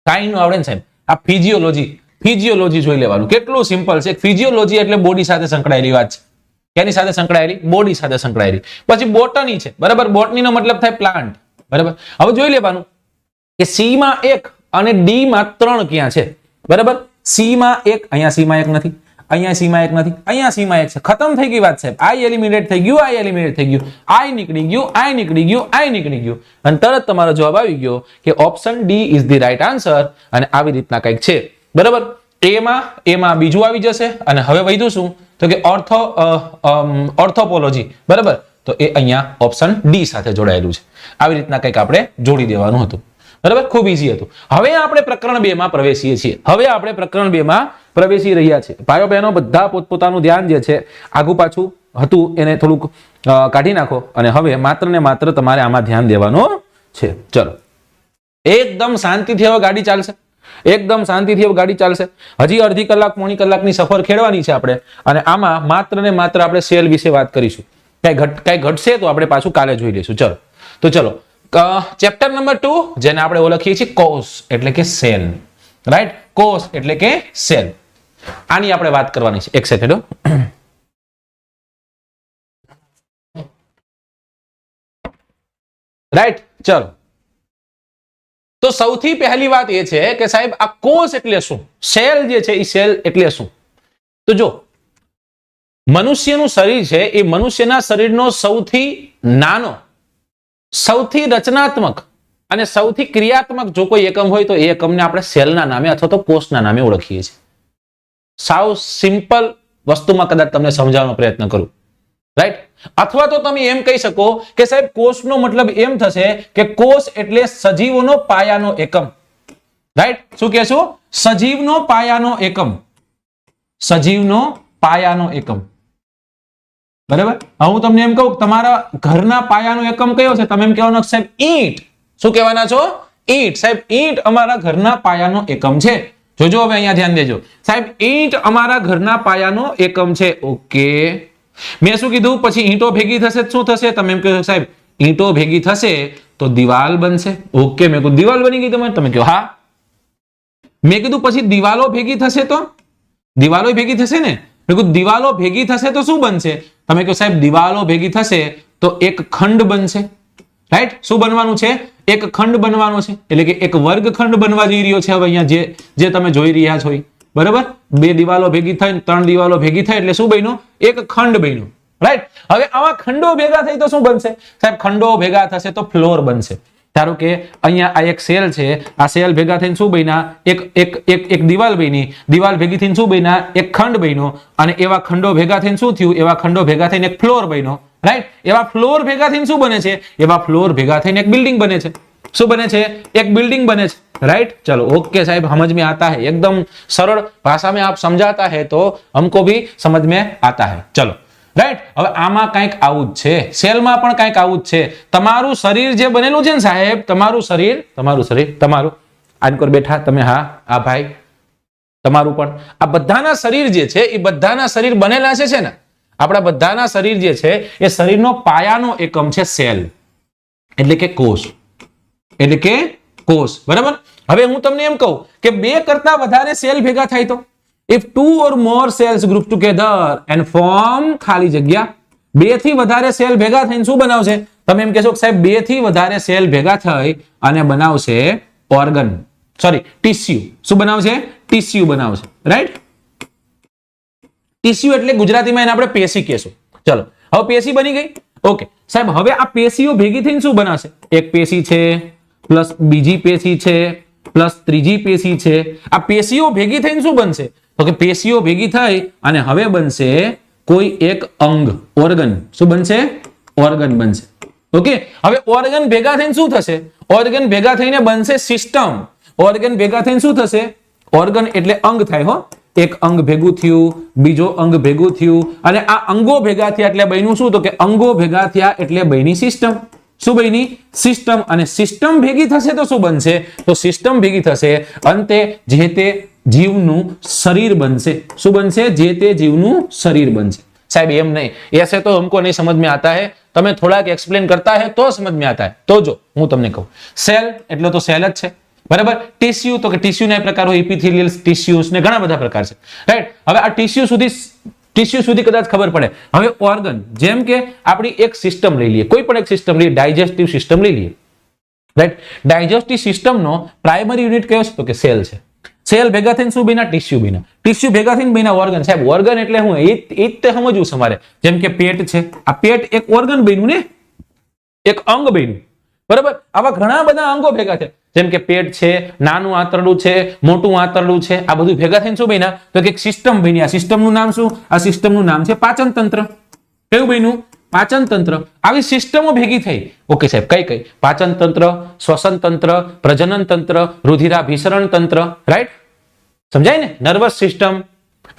કાંઈ નું આવડે ને સાહેબ, આ ફિઝિયોલોજી જોઈ લેવાનું. કેટલું સિમ્પલ છે. ફિઝિયોલોજી એટલે બોડી સાથે સંકળાયેલી વાત છે. કેની સાથે સંકળાયેલી? બોડી સાથે સંકળાયેલી. પછી બોટની છે. બરાબર? બોટની નો મતલબ થાય પ્લાન્ટ. બરાબર? હવે જોઈ લેવાનું કે સી માં 1 અને ડી માં 3 ક્યાં છે. બરાબર? સી માં 1, અહીંયા સી માં 1 નથી, અહીંયા સીમાં 1 નથી, અહીંયા સીમાં 1 છે, ખતમ થઈ ગઈ વાત સાહેબ. આઈ એલિમિનેટ થઈ ગયું, આઈ એલિમિનેટ થઈ ગયું, આઈ નીકળી ગયું, આઈ નીકળી ગયું, આઈ નીકળી ગયું અને તરત તમારો જવાબ આવી ગયો કે option D is the right answer. અને આવી રીતના કંઈક છે, બરાબર. એમાં બીજું આવી જશે અને હવે વધ્યું શું તો કે ઓર્થોપોલોજી, બરાબર. તો એ અહીંયા ઓપ્શન ડી સાથે જોડાયેલું છે. આવી રીતના કંઈક આપણે જોડી દેવાનું હતું, બરાબર. ખૂબ ઈઝી હતું. હવે આપણે પ્રકરણ 2 માં પ્રવેશીએ છીએ. હવે આપણે પ્રકરણ 2 માં પ્રવેશી રહ્યા છીએ. ભાઈઓ બહેનો બધા પોતપોતાનું ધ્યાન જે છે આગુ પાછું હતું એને થોડુંક કાઢી નાખો અને હવે માત્ર ને માત્ર તમારે આમાં ધ્યાન દેવાનું છે. ચલો, એકદમ શાંતિથી હવે ગાડી ચાલશે, એકદમ શાંતિથી હવે ગાડી ચાલશે. હજી અડધી કલાક પોણી કલાકની સફર ખેડવાની છે આપણે અને આમાં માત્ર ને માત્ર આપણે સેલ વિશે વાત કરીશું. કઈ ઘટશે તો આપણે પાછું કાલે જોઈ લઈશું. ચલો, તો ચલો ચેપ્ટર નંબર 2 જેને આપણે ઓળખીએ છીએ કોષ એટલે કે સેલ, રાઈટ. કોષ એટલે કે સેલ, આની આપણે વાત કરવાની છે. એક સેકન્ડ, રાઈટ. ચલો, તો સૌથી પહેલી વાત એ છે કે સાહેબ આ કોષ એટલે શું, સેલ જે છે એ સેલ એટલે શું. તો જો મનુષ્યનું શરીર છે એ મનુષ્યના શરીરનો સૌથી નાનો, સૌથી રચનાત્મક અને સૌથી ક્રિયાત્મક જો કોઈ એકમ હોય તો એ એકમને આપણે સેલના નામે અથવા તો કોષના નામે ઓળખીએ છીએ. સાવ સિમ્પલ વસ્તુમાં કદાચ તમને સમજાવવાનો પ્રયત્ન કરું, રાઈટ. અથવા તો તમે એમ કહી શકો કે સાહેબ કોષનો મતલબ એમ થશે કે કોષ એટલે સજીવોનો પાયાનો એકમ, રાઈટ. શું કહેશું? સજીવનો પાયાનો એકમ, સજીવનો પાયાનો એકમ, બરાબર. હું તમને એમ કહું તમારા ઘરના પાયાનો એકમ કયો છે, તમે એમ કહેવાનો સાહેબ ઈંટ. શું કહેવાના છો? ઈંટ. સાહેબ ઈંટ અમારા ઘરના પાયાનો એકમ છે. જોજો હવે અહીંયા ધ્યાન દેજો સાહેબ, ઈંટ અમારા ઘરના પાયાનો એકમ છે. ઓકે, મેં શું કીધું? પછી ઈંટો ભેગી થશે શું થશે? તમે એમ કહો સાહેબ ઈંટો ભેગી થશે તો દિવાલ બનશે. ઓકે, મેં કીધું દિવાલ બની ગઈ. તમે કહો હા. મેં કીધું પછી દિવાલો ભેગી થશે તો દિવાલો ભેગી થશે ને. મેં કીધું દિવાલો ભેગી થશે તો શું બનશે? તમે કહો સાહેબ દિવાલો ભેગી થશે તો એક ખંડ બનશે, રાઈટ. શું બનવાનું છે? એક ખંડ બનવાનો છે, એટલે કે એક વર્ગખંડ બનવા જઈ રહ્યો છે. હવે અહીંયા જે તમે જોઈ રહ્યા છો, બરાબર. 2 દિવાલો ભેગી થઈ, 3 દિવાલો ભેગી થઈ એટલે શું બન્યું? એક ખંડ બન્યું, રાઈટ. હવે આવા ખંડો ભેગા થઈ તો શું બનશે સાહેબ? ખંડો ભેગા થશે તો ફ્લોર બનશે. ધારો કે અહીંયા આ એક સેલ છે, આ સેલ ભેગા થઈને શું બન્યા? એક દિવાલ બની, દિવાલ ભેગી થઈને શું બન્યા? એક ખંડ બન્યો અને એવા ખંડો ભેગા થઈને શું થયું? એવા ખંડો ભેગા થઈને એક ફ્લોર બન્યો, રાઈટ. એવા ફ્લોર ભેગા થઈને શું બને છે? એવા ફ્લોર ભેગા થઈને એક બિલ્ડિંગ બને છે. શું બને છે? એક બિल्डिंग बने, राइट. चलो ओके साहब, समझ में आता है, एकदम सरल भाषा में आप समझाता है तो हमको भी समझ में आता है. चलो राइट. હવે આમાં કંઈક આવું જ છે, સેલમાં પણ કંઈક આવું જ છે. તમારું શરીર જે બનેલું છે ને સાહેબ, તમારું શરીર તમારું આનકોર બેઠા તમે, હા આ ભાઈ તમારું પણ, આ બધાના શરીર જે છે એ બધાના શરીર બનેલા છે ને, આપણા બધાના શરીર જે છે એ શરીરનો પાયાનો એકમ છે સેલ, એટલે કે કોષ, એટલે કે કોષ, બરાબર. હવે હું તમને એમ કહું કે 2 કરતા વધારે સેલ ભેગા થાય તો, if 2 or more cells group together and form ખાલી જગ્યા, 2 થી વધારે સેલ ભેગા થઈને શું બનાવશે? તમે એમ કહેશો કે સાહેબ 2 થી વધારે સેલ ભેગા થઈ અને બનાવશે ઓર્ગન, સોરી ટીસ્યુ. શું બનાવશે? ટીસ્યુ બનાવશે, રાઈટ. ટીસ્યુ એટલે ગુજરાતીમાં એને આપણે પેશી કહેશું. ચલો હવે પેશી બની ગઈ. ઓકે સાહેબ, હવે આ પેશીઓ ભેગી થઈને શું બનાવશે? એક પેશી છે પ્લસ બીજી પેશી છે પ્લસ ત્રીજી પેશી છે. આ પેશીઓ ભેગી થઈને શું બનશે? તો કે પેશીઓ ભેગી થઈ અને હવે બનશે કોઈ એક અંગ, ઓર્ગન. શું બનશે? ઓર્ગન બનશે. ઓકે, હવે ઓર્ગન ભેગા થઈને શું થશે? ઓર્ગન ભેગા થઈને બનશે સિસ્ટમ. ઓર્ગન ભેગા થઈને શું થશે? ઓર્ગન એટલે અંગ થાય હો. એક અંગ ભેગું થયું, બીજો અંગ ભેગું થયું અને આ અંગો ભેગા થયા એટલે બન્યું શું? તો કે અંગો ભેગા થયા એટલે બની સિસ્ટમ. શું બની? સિસ્ટમ. અને સિસ્ટમ ભેગી થશે તો શું બનશે? તો સિસ્ટમ ભેગી થશે અંતે જે તે જીવનું શરીર બનશે. શું બનશે? જે તે જીવનું શરીર બનશે. साहब एम नहीं, ऐसे तो हमको नहीं समझ में आता है, તમે થોડાક એક્સપ્લેન કરતા है तो समझ में आता है. तो जो હું તમને કહું, સેલ એટલે તો સેલ જ છે, બરાબર. ટીસ્યુ તો કે ટીસ્યુના પ્રકાર હોય, એપિથેલિયલ ટીસ્યુસ ને ઘણા બધા પ્રકાર છે, રાઈટ. હવે આ ટીસ્યુ સુધી કદાચ ખબર પડે. હવે ઓર્ગન, જેમ કે આપણી એક સિસ્ટમ લઈ લઈએ, કોઈ પણ એક સિસ્ટમ લઈએ, ડાયજેસ્ટિવ સિસ્ટમ લઈ લઈએ, રાઈટ. ડાયજેસ્ટિવ સિસ્ટમનો પ્રાઇમરી યુનિટ કયો છે? તો કે સેલ છે. સેલ ભેગા થઈને શું બન્યા? ટીસ્યુ બન્યા. ટીસ્યુ ભેગા થઈને બન્યા ઓર્ગન. સાહેબ ઓર્ગન એટલે શું? એ તે સમજવું છે તમારે. જેમ કે પેટ છે, આ પેટ એક ઓર્ગન બન્યું ને, એક અંગ બન્યું, બરાબર? આવા ઘણા બધા અંગો ભેગા છે. જેમ કે પેટ છે, નાનું આંતરડું છે, મોટું આંતરડું છે, આ બધું ભેગા થઈને શું બન્યા? તો કે એક સિસ્ટમ બની. આ સિસ્ટમનું નામ શું? આ સિસ્ટમનું નામ છે પાચન તંત્ર. કેવું બન્યું? પાચન તંત્ર. આવી સિસ્ટમો ભેગી થઈ. ઓકે સાહેબ, કઈ કઈ? પાચન તંત્ર, શ્વસન તંત્ર, પ્રજનન તંત્ર, રુધિરાભિસરણ તંત્ર, રાઈટ? સમજાય ને? Nervous system.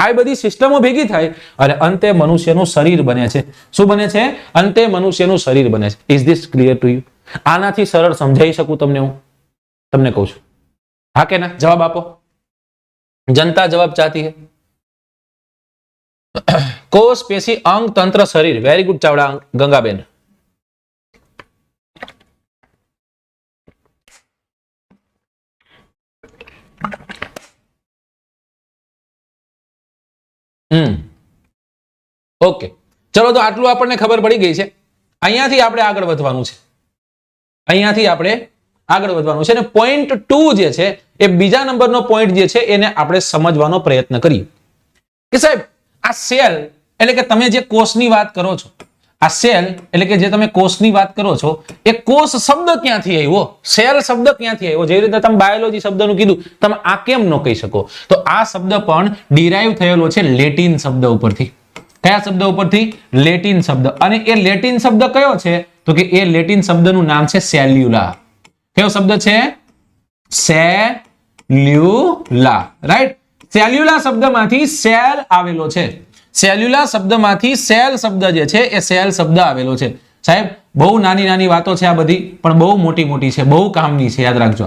આ બધી સિસ્ટમો ભેગી થાય અને અંતે મનુષ્યનું શરીર બને છે. શું બને છે? અંતે મનુષ્યનું શરીર બને છે. Is this clear to you? આનાથી સરળ સમજાઈ શકું તમને? હું તમને કહું છું, હા કે ના? જવાબ આપો. જનતા જવાબ ચાહતી है. कोष, पेशी, अंग, तंत्र, शरीर. Very good Chavda Gangaben. Okay, ચલો તો આટલું આપણને ખબર પડી ગઈ છે. અહીંયાથી આપણે આગળ વધવાનું છે. અહીંયાથી આપણે આગળ વધવાનું છે અને પોઈન્ટ 2 જે છે એ બીજા નંબરનો પોઈન્ટ જે છે એને આપણે સમજવાનો પ્રયત્ન કરીએ કે સાહેબ આ સેલ એટલે કે તમે જે કોષની વાત કરો છો, આ સેલ એટલે કે જે તમે કોષની વાત કરો છો, એ કોષ શબ્દ ક્યાંથી આવ્યો? સેલ શબ્દ ક્યાંથી આવ્યો? જે રીતે તમે બાયોલોજી શબ્દનું કીધું, તમે આ કેમ ન કહી શકો? તો આ શબ્દ પણ ડિરાઈવ થયેલો છે લેટિન શબ્દ ઉપરથી. કયા શબ્દ ઉપરથી? લેટિન શબ્દ. અને એ લેટિન શબ્દ કયો છે? તો કે એ લેટિન શબ્દનું નામ છે સેલ્યુલા. કયો શબ્દ છે? સેલ્યુલા, રાઈટ? સેલ્યુલા શબ્દમાંથી સેલ આવેલો છે. સેલ્યુલા શબ્દમાંથી સેલ શબ્દ જે છે એ સેલ શબ્દ આવેલો છે. સાહેબ બહુ નાની નાની વાતો છે આ બધી, પણ બહુ મોટી મોટી છે, બહુ કામની છે, યાદ રાખજો,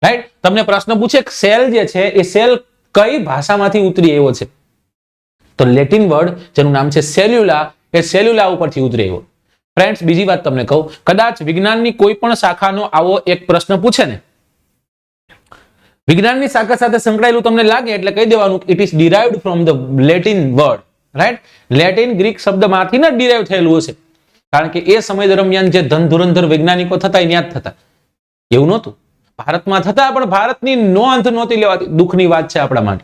રાઈટ? તમને પ્રશ્ન પૂછે સેલ જે છે એ સેલ કઈ ભાષામાંથી ઉતરી આવ્યો છે? તો લેટિન વર્ડ જેનું નામ છે સેલ્યુલા, એ સેલ્યુલા ઉપરથી ઉતરી આવ્યો. ફ્રેન્ડ્સ, બીજી વાત તમને કહું, કદાચ વિજ્ઞાનની કોઈ પણ શાખાનો આવો એક પ્રશ્ન પૂછે ને, વિજ્ઞાનની શાખા સાથે સંકળાયેલું તમને લાગે એટલે કહી દેવાનું it is derived from the Latin word, right? Latin Greek શબ્દમાંથી ને ડિરાઇવ થયેલું હશે. કારણ કે એ સમય દરમિયાન જે ધન ધુરંધર વૈજ્ઞાનિકો થતા એ ત્યાં જ થતા, એવું નહોતું. ભારતમાં થતા પણ ભારતની નોંધ નહોતી લેવાતી. દુઃખની વાત છે આપણા માટે,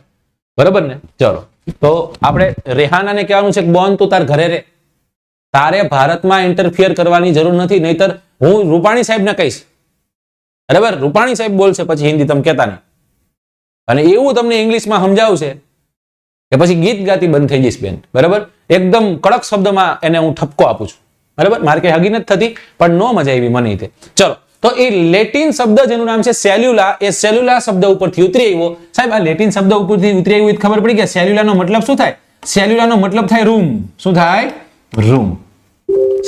બરાબર ને? ચલો તો આપણે રેહાનાને કહેવાનું છે કે બોન તું તાર ઘરે રે, તારે ભારતમાં ઇન્ટરફિયર કરવાની જરૂર નથી, નહીતર હું રૂપાણી સાહેબને કહીશ, બરાબર? રૂપાણી સાહેબ બોલશે પછી હિન્દી, તમે કહેતા નહીં. અને એવું તમને ઇંગ્લિશમાં સમજાવું છે કે પછી ગીત ગાતી બંધ થઈ જઈશ બેન, બરાબર? એકદમ કડક શબ્દમાં એને હું ઠપકો આપું છું, બરાબર? મારે કઈ હગી નથી થતી, પણ નો મજા આવી મને તે. ચલો તો એ લેટિન શબ્દ જેનું નામ છે સેલ્યુલા, એ સેલ્યુલા શબ્દ ઉપરથી ઉતરી આવ્યો. સાહેબ આ લેટિન શબ્દ ઉપરથી ઉતરી આવ્યું ખબર પડી કે સેલ્યુલાનો મતલબ શું થાય? સેલ્યુલાનો મતલબ થાય રૂમ. શું થાય? રૂમ.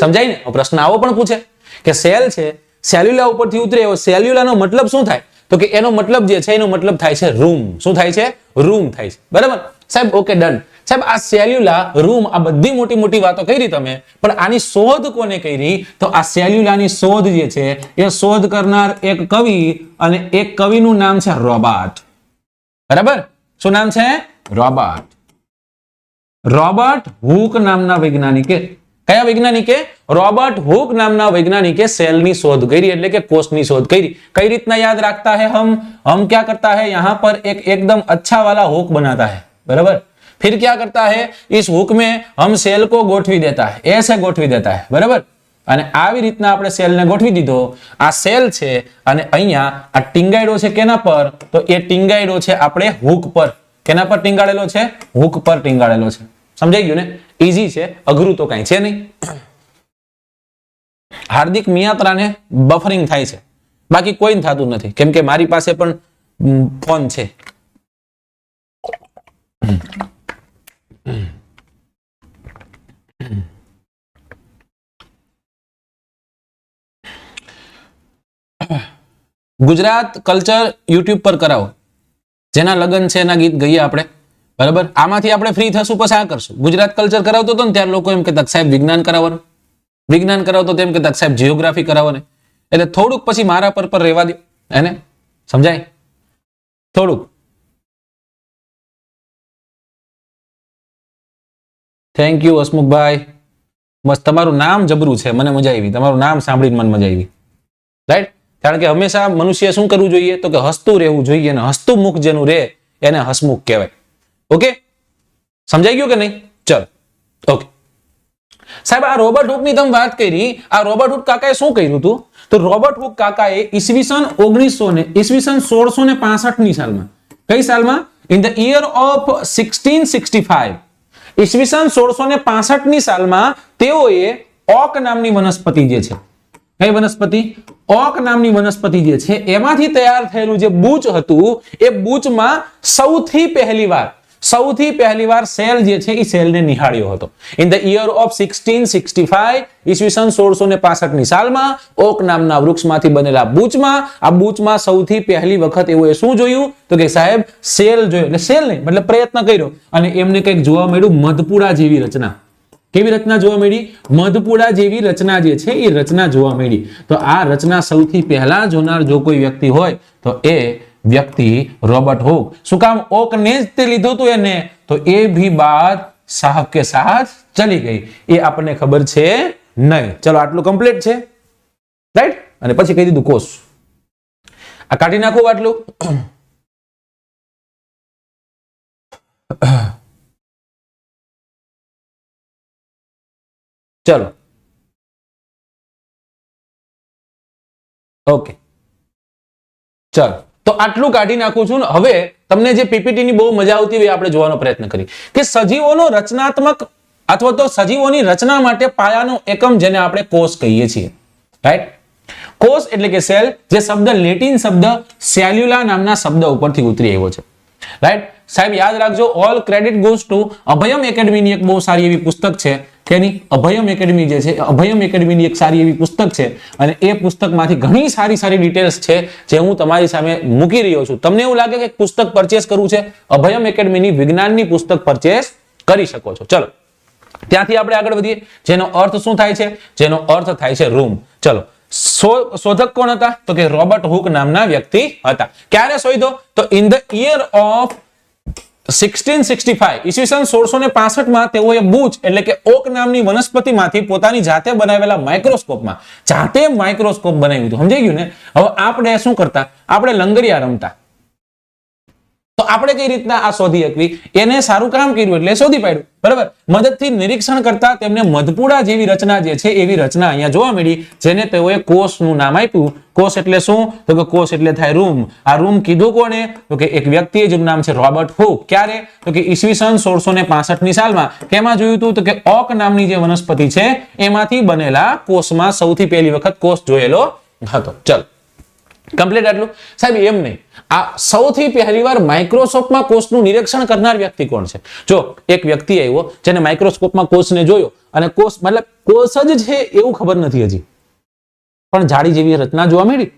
સમજાય ને? પ્રશ્ન આવો પણ પૂછે કે સેલ છે, સેલ્યુલા ઉપરથી ઉતરે એવો સેલ્યુલાનો મતલબ શું થાય? તો કે એનો મતલબ જે છે એનો મતલબ થાય છે રૂમ. શું થાય છે? રૂમ થાય છે, બરાબર? સાહેબ ઓકે, ડન. સાહેબ આ સેલ્યુલા, રૂમ, આ બધી મોટી મોટી વાતો કરી તમે, પણ આની શોધ કોને કરી? તો આ સેલ્યુલાની શોધ જે છે એ શોધ કરનાર એક કવિ, અને એક કવિનું નામ છે રોબર્ટ, બરાબર? શું નામ છે? રોબર્ટ. રોબર્ટ હુક નામના વૈજ્ઞાનિકે, કયા વૈજ્ઞાનિકે? રોબર્ટ હુક નામના વૈજ્ઞાનિકે સેલની શોધ કરી, એટલે કે કોષની શોધ કરી. કઈ રીતના યાદ રાખતા है हम क्या करता है यहाँ पर एक एकदम अच्छा वाला हुक बनाता है, बराबर? फिर क्या करता है इस हुक में हम सेल को गोठवी देता है, ऐसे गोठवी देता है, बराबर? અને આવી રીતના આપણે સેલને ગોઠવી દીધો. આ સેલ છે અને અહીંયા આ ટીંગાડ્યો છે કેના પર? તો એ ટીંગાડ્યો છે આપણે હુક પર. કેના પર ટીંગાડેલો છે? હુક પર ટીંગાડેલો છે. સમજાઈ ગયું ને? ઈઝી છે, અઘરું તો કઈ છે નહીં. હાર્દિક મિયાત્રાને બફરિંગ થાય છે, બાકી કોઈ થતું નથી, કેમ કે મારી પાસે પણ ફોન છે. ગુજરાત કલ્ચર યુટ્યુબ પર કરાવો. જેના લગ્ન છે એના ગીત ગઈએ આપણે, બરાબર? આમાંથી આપણે ફ્રી થશું પછી આ કરશું. ગુજરાત કલ્ચર કરાવતો હતો ને ત્યારે લોકો એમ કહેતા સાહેબ વિજ્ઞાન કરાવવાનું, વિજ્ઞાન કરાવતો તેમ કહેતા સાહેબ જીઓગ્રાફી કરાવવાની. એટલે થોડુંક પછી મારા પર રહેવા દે, એને સમજાય થોડુંક. થેન્ક યુ હસમુખભાઈ, બસ તમારું નામ જબરું છે, મને મજા આવી. તમારું નામ સાંભળીને મને મજા આવી, રાઈટ? કારણ કે હંમેશા મનુષ્ય શું કરવું જોઈએ? તો કે હસતું રહેવું જોઈએ, અને હસતું મુખ જેનું રહે એને હસમુખ કહેવાય. ઓકે, સમજાઈ ગયું કે નહીં? ચલો, ઓકે સાહેબ, આ રોબર્ટ હુકની તમે વાત કરી. આ રોબર્ટ હુક કાકાએ શું કર્યું હતું? તો રોબર્ટ હુક કાકાએ ઈસવીસન 1665 ની સાલમાં, કઈ સાલમાં? ઇન ધ યર ઓફ 1665, ઈસવીસન 1665 ની સાલમાં તેઓએ ઓક નામની વનસ્પતિ જે છે, કઈ વનસ્પતિ? ઓક નામની વનસ્પતિ જે છે એમાંથી તૈયાર થયેલું જે બૂચ હતું એ બૂચમાં સૌથી પહેલી વાર સેલ જે છે એ સેલને નિહાળ્યો હતો. ઇન ધ યર ઓફ 1665, ઈસવીસન 1665 ની સાલમાં ઓક નામના વૃક્ષમાંથી બનેલા બૂચમાં સૌથી પહેલી વખત એવું શું જોયું? તો કે સાહેબ સેલ જોયો. એટલે સેલ નહીં, મતલબ પ્રયત્ન કર્યો અને એમને કંઈક જોવા મળ્યું મધપુડા જેવી રચના. કેવી રચના જોવા મળી? મધપુડા જેવી રચના જે છે એ રચના જોવા મળી. તો આ રચના સૌથી પહેલા જોનાર જો કોઈ વ્યક્તિ હોય તો એ વ્યક્તિ રોબર્ટ હુક. શું કામ? ઓક ને જ તે લીધું હતું એને, તો એ ભી બાત સાहब के साथ चली गई. એ આપણને ખબર છે નહીં. ચલો, આટલું કમ્પ્લીટ છે, રાઈટ? અને પછી કહી દીધું કોષ. આ કાઢી નાખું આટલું. ચલો, ઓકે, ચલો તો આટલું કાઢી નાખું છું. હવે તમને જે પીપીટી ની બહુ મજા આવતી હોય આપણે જોવાનો પ્રયત્ન કરી કે સજીવોનો રચનાત્મક અથવા તો સજીવોની રચના માટે પાયાનો એકમ જેને આપણે કોષ કહીએ છીએ, રાઈટ? કોષ એટલે કે સેલ, જે શબ્દ લેટિન શબ્દ સેલ્યુલા નામના શબ્દ ઉપરથી ઉતરી આવ્યો છે, રાઈટ? સાહેબ યાદ રાખજો, all credit goes to Abhayam એકેડમીની એક બહુ સારી એવી પુસ્તક છે. કેની? અભયમ એકેડમી જે છે, અભયમ એકેડમીની એક સારી એવી પુસ્તક છે અને એ પુસ્તકમાંથી ઘણી સારી ડિટેલ્સ છે જે હું તમારી સામે મૂકી રહ્યો છું. તમને એવું લાગે કે પુસ્તક પરચેસ કરવું છે, અભયમ એકેડમીની વિજ્ઞાનની પુસ્તક પરચેસ કરી શકો છો. ચલો, ત્યાંથી આપણે આગળ વધીએ. જેનો અર્થ શું થાય છે? જેનો અર્થ થાય છે રૂમ. ચલો, શોધક કોણ હતા? તો કે રોબર્ટ હુક નામના વ્યક્તિ હતા. ક્યારે શોધ્યો? તો ઇન ધ યર ઓફ 1665, ઈસવીસન 1665 માં તેઓએ બૂચ એટલે કે ઓક નામની વનસ્પતિમાંથી પોતાની જાતે બનાવેલા માઇક્રોસ્કોપમાં માઇક્રોસ્કોપ બનાવ્યું હતું. સમજાઈ ગયું ને? હવે આપણે શું કરતા? આપણે લંગરિયા રમતા. તો આપણે કઈ રીતના આ શોધી શકવી? એને સારું કામ કર્યું એટલે શોધી પાડ્યું, બરાબર? મદદથી નિરીક્ષણ કરતા તેમને મધપુડા જેવી રચના જે છે એવી રચના અહીંયા જોવા મળી, જેને તેઓએ કોષનું નામ આપ્યું. કોષ એટલે શું? તો કે કોષ એટલે થાય રૂમ. આ રૂમ કીધું કોને? તો કે એક વ્યક્તિએ, જેનું નામ છે રોબર્ટ હુક. ક્યારે? તો કે ઈસવીસન 1665 ની સાલમાં. કેમાં જોયું હતું? તો કે ઓક નામની જે વનસ્પતિ છે એમાંથી બનેલા કોષમાં સૌથી પહેલી વખત કોષ જોયેલો હતો. ચલો, કમ્પ્લીટ આટલું. સાહેબ એમ નહીં, આ સૌથી પહેલી વાર માઇક્રોસ્કોપમાં કોષનું નિરીક્ષણ કરનાર વ્યક્તિ કોણ છે? જો એક વ્યક્તિ આવ્યો જેને માઇક્રોસ્કોપમાં કોષને જોયો અને કોષ મતલબ કોષ જ છે એવું ખબર નથી હજી, પણ જાડી જેવી રચના જોવા મળી,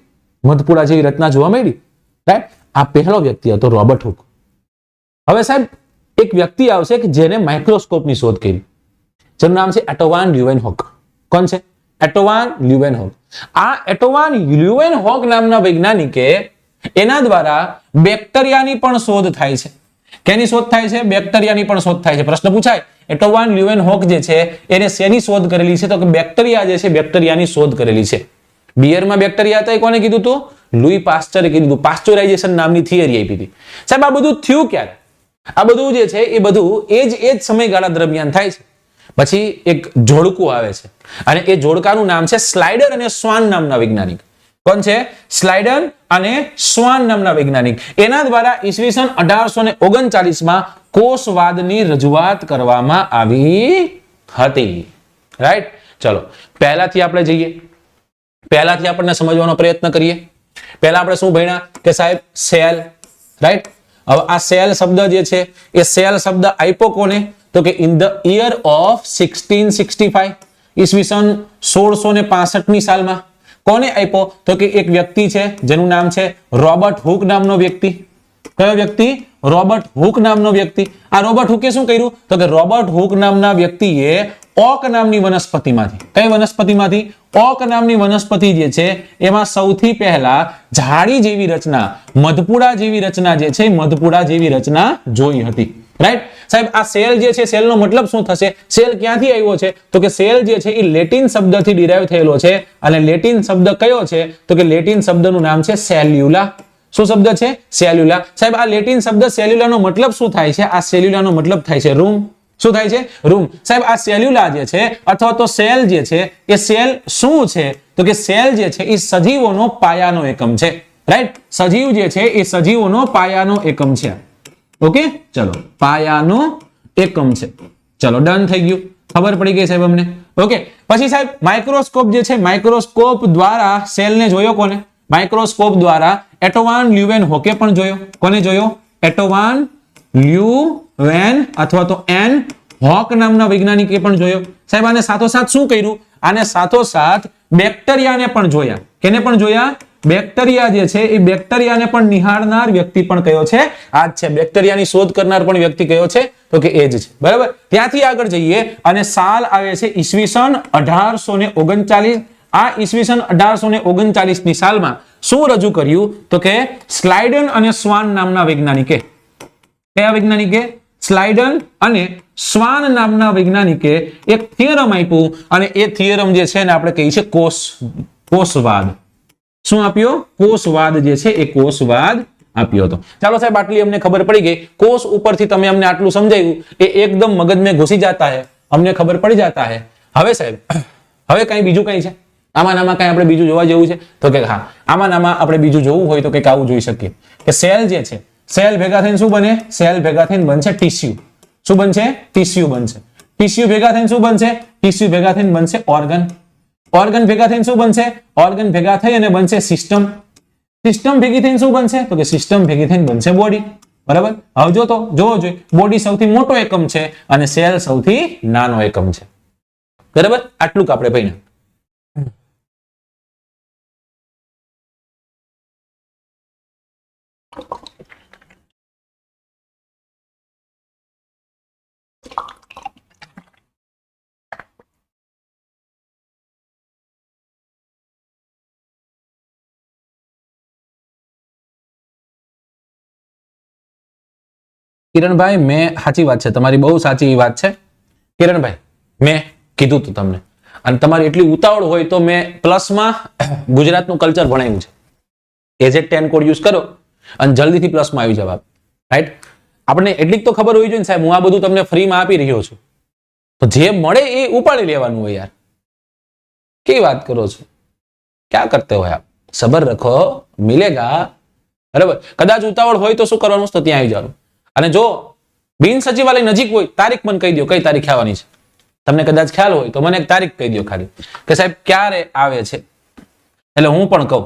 મધપુડા જેવી રચના જોવા મળી, રાઈટ? આ પહેલો વ્યક્તિ હતો રોબર્ટ હુક. હવે સાહેબ એક વ્યક્તિ આવશે કે જેને માઇક્રોસ્કોપની શોધ કરી, જેનું નામ છે એટોવાન લ્યુવેનહોક. કોણ છે? એટોવાન લ્યુવેનહોક. આ એટોવાન લ્યુવેનહોક નામના વૈજ્ઞાનિકે એના દ્વારા બેક્ટેરિયાની પણ શોધ થાય છે. કેની શોધ થાય છે? બેક્ટેરિયાની પણ શોધ થાય છે. પ્રશ્ન પૂછાય, એટોવાન લ્યુવેનહોક જે છે એને શેની શોધ કરેલી છે? તો કે બેક્ટેરિયા જે છે બેક્ટેરિયાની શોધ કરેલી છે. બિયરમાં બેક્ટેરિયા હતા એ કોને કીધું હતું? લુઈ પાસ્ચરે કીધું હતું. પાસ્ચરાઇઝેશન નામની થિયરી આપી હતી. સાહેબ આ બધું થયું ક્યારે? આ બધું જે છે એ બધું એ જ સમયગાળા દરમિયાન થાય છે. પછી એક જોડકું આવે છે અને એ જોડકાનું નામ છે સ્લાઇડર અને સ્વાન નામના વૈજ્ઞાનિક. કોણ છે? સ્લાઇડર અને સ્વાન નામના વૈજ્ઞાનિક. એના દ્વારા ઈસવીસન 1839 માં કોષવાદની રજૂઆત કરવામાં આવી હતી, રાઈટ? ચલો, પહેલાથી આપણે જઈએ, પહેલાથી આપણને સમજવાનો પ્રયત્ન કરીએ. પહેલા આપણે શું ભણ્યા કે સાહેબ સેલ, રાઈટ? હવે આ સેલ શબ્દ જે છે એ સેલ શબ્દ આપ્યો કોને? તો કે ઇન ધ યર ઓફ 1665, ઈસવીસન 1665 ની સાલમાં. કોને આપ્યો? તો કે એક વ્યક્તિ છે જેનું નામ છે રોબર્ટ હુક નામનો વ્યક્તિ. કયો વ્યક્તિ? રોબર્ટ હુક નામનો વ્યક્તિ. આ રોબર્ટ હુકે શું કર્યું? તો કે રોબર્ટ હુક નામના વ્યક્તિએ ઓક નામની વનસ્પતિમાંથી, કઈ વનસ્પતિમાંથી? ઓક નામની વનસ્પતિ જે છે એમાં સૌથી પહેલા ઝાડી જેવી રચના, મધપુડા જેવી રચના જે છે મધપુડા જેવી રચના જોઈ હતી, રાઈટ? સાહેબ આ સેલ જે છે સેલનો મતલબ શું થશે? સેલ ક્યાંથી આવ્યો છે? તો કે સેલ જે છે એ લેટિન શબ્દથી ડિરાઈવ થયેલો છે અને લેટિન શબ્દ કયો છે? તો કે લેટિન શબ્દનું નામ છે સેલ્યુલા. શું શબ્દ છે? સેલ્યુલા. સાહેબ આ લેટિન શબ્દ સેલ્યુલાનો મતલબ શું થાય છે? આ સેલ્યુલાનો મતલબ થાય છે રૂમ. શું થાય છે? રૂમ. સાહેબ આ સેલ્યુલા જે છે અથવા તો સેલ જે છે એ સેલ શું છે? તો કે સેલ જે છે એ સજીવોનો પાયાનો એકમ છે. રાઈટ? સજીવ જે છે એ સજીવોનો પાયાનો એકમ છે. ઓકે, ચલો પાયાનો એકમ છે. ચલો ડન થઈ ગયું, ખબર પડી ગઈ સાહેબ અમને. ઓકે, પછી સાહેબ માઇક્રોસ્કોપ જે છે, માઇક્રોસ્કોપ દ્વારા સેલને જોયો કોને? માઇક્રોસ્કોપ દ્વારા એટોવાન લ્યુવેનહોકે પણ જોયો. કોને જોયો? એટોવાન લ્યુવેન અથવા તો એન હોક નામના વૈજ્ઞાનિકે પણ જોયો. સાહેબ આને સાથોસાથ શું કર્યું? આને સાથોસાથ બેક્ટેરિયાને પણ જોયા. કેને પણ જોયા? બેક્ટેરિયા જે છે એ બેક્ટેરિયાને પણ નિહાળનાર વ્યક્તિ પણ કયો છે? આ જ છે. બેક્ટેરિયાની શોધ કરનાર પણ વ્યક્તિ કયો છે? તો કે એ જ છે. બરાબર. ત્યાંથી આગળ જઈએ અને સાલ આવે છે ઈસવીસન 1839. આ ઈસવીસન 1839 ની સાલમાં શું રજૂ કર્યું? તો કે સ્લાઇડન અને સ્વાન નામના વૈજ્ઞાનિકે. કયા વૈજ્ઞાનિકે? સ્લાઇડન અને સ્વાન નામના વૈજ્ઞાનિકે એક થિયરમ આપ્યું અને એ થિયરમ જે છે ને આપણે કહીએ છીએ કોષવાદ. શું આપ્યો? કોષવાદ જે છે એ કોષવાદ આપ્યો હતો. ચાલો સાહેબ આટલી અમને ખબર પડી ગઈ. કોષ ઉપરથી તમે અમને આટલું સમજાવ્યું એ એકદમ મગજ में ઘુસી જાતા है, અમને ખબર પડી જાતા है. હવે સાહેબ હવે કઈ બીજું કઈ છે? આમાં કઈ આપણે બીજું જોવા જેવું છે? તો કે હા, આમાં આપણે બીજું જોવું હોય તો કંઈક આવું જોઈ શકીએ કે સેલ જે છે, સેલ ભેગા થઈને શું બને? સેલ ભેગા થઈને બનશે ટીસ્યુ. શું બનશે? ટીસ્યુ બનશે. ટીસ્યુ ભેગા થઈને શું બનશે? ટીસ્યુ ભેગા થઈને બનશે ઓર્ગન. ઓર્ગન ભેગા થઈને શું બનશે? ઓર્ગન ભેગા થઈ અને બનશે સિસ્ટમ. સિસ્ટમ ભેગી થઈને શું બનશે? તો કે સિસ્ટમ ભેગી થઈને બનશે બોડી. બરાબર. હવે જોવો જોઈએ, બોડી સૌથી મોટો એકમ છે અને સેલ સૌથી નાનો એકમ છે. બરાબર. આટલું આપણે ભણ્યા. કિરણભાઈ, મેં સાચી વાત છે તમારી, બહુ સાચી વાત છે કિરણભાઈ. મેં કીધું તું તમને, અને તમારી એટલી ઉતાવળ હોય તો મેં પ્લસમાં ગુજરાતનું કલ્ચર ભણાવ્યું છે. AZ10 કોડ યુઝ કરો અને જલ્દીથી પ્લસમાં આવી જવાબ. રાઈટ? આપણે એટલી તો ખબર હોવી જોઈએ ને સાહેબ, હું આ બધું તમને ફ્રીમાં આપી રહ્યો છું તો જે મળે એ ઉપાડી લેવાનું હોય યાર. કેવી વાત કરો છો? ક્યાં કરતે હોય આપ? સબર રખો, મિલેગા. બરાબર. કદાચ ઉતાવળ હોય તો શું કરવાનું? તો ત્યાં આવી જવાનું. અને જો બિન સચિવાલય નજીક હોય, તારીખ મને કહી દો કઈ તારીખ આવવાની છે. તમને કદાચ ખ્યાલ હોય તો મને એક તારીખ કહી દો ખાલી કે સાહેબ ક્યારે આવે છે, એટલે હું પણ કહું.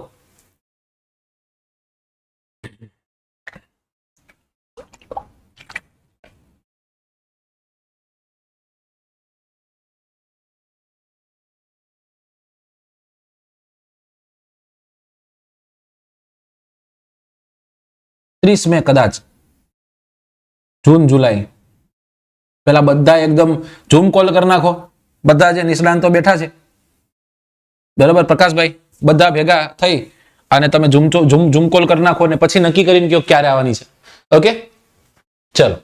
મે કદાચ જૂન જુલાઈ પેલા બધા એકદમ ઝૂમ કોલ કરી નાખો. બધા જે નિષ્ણાંતો બેઠા છે, બરાબર પ્રકાશભાઈ, બધા ભેગા થઈ અને તમે ઝૂમ કોલ કરી નાખો અને પછી નક્કી કરીને કહો ક્યારે આવવાની છે. ઓકે, ચલો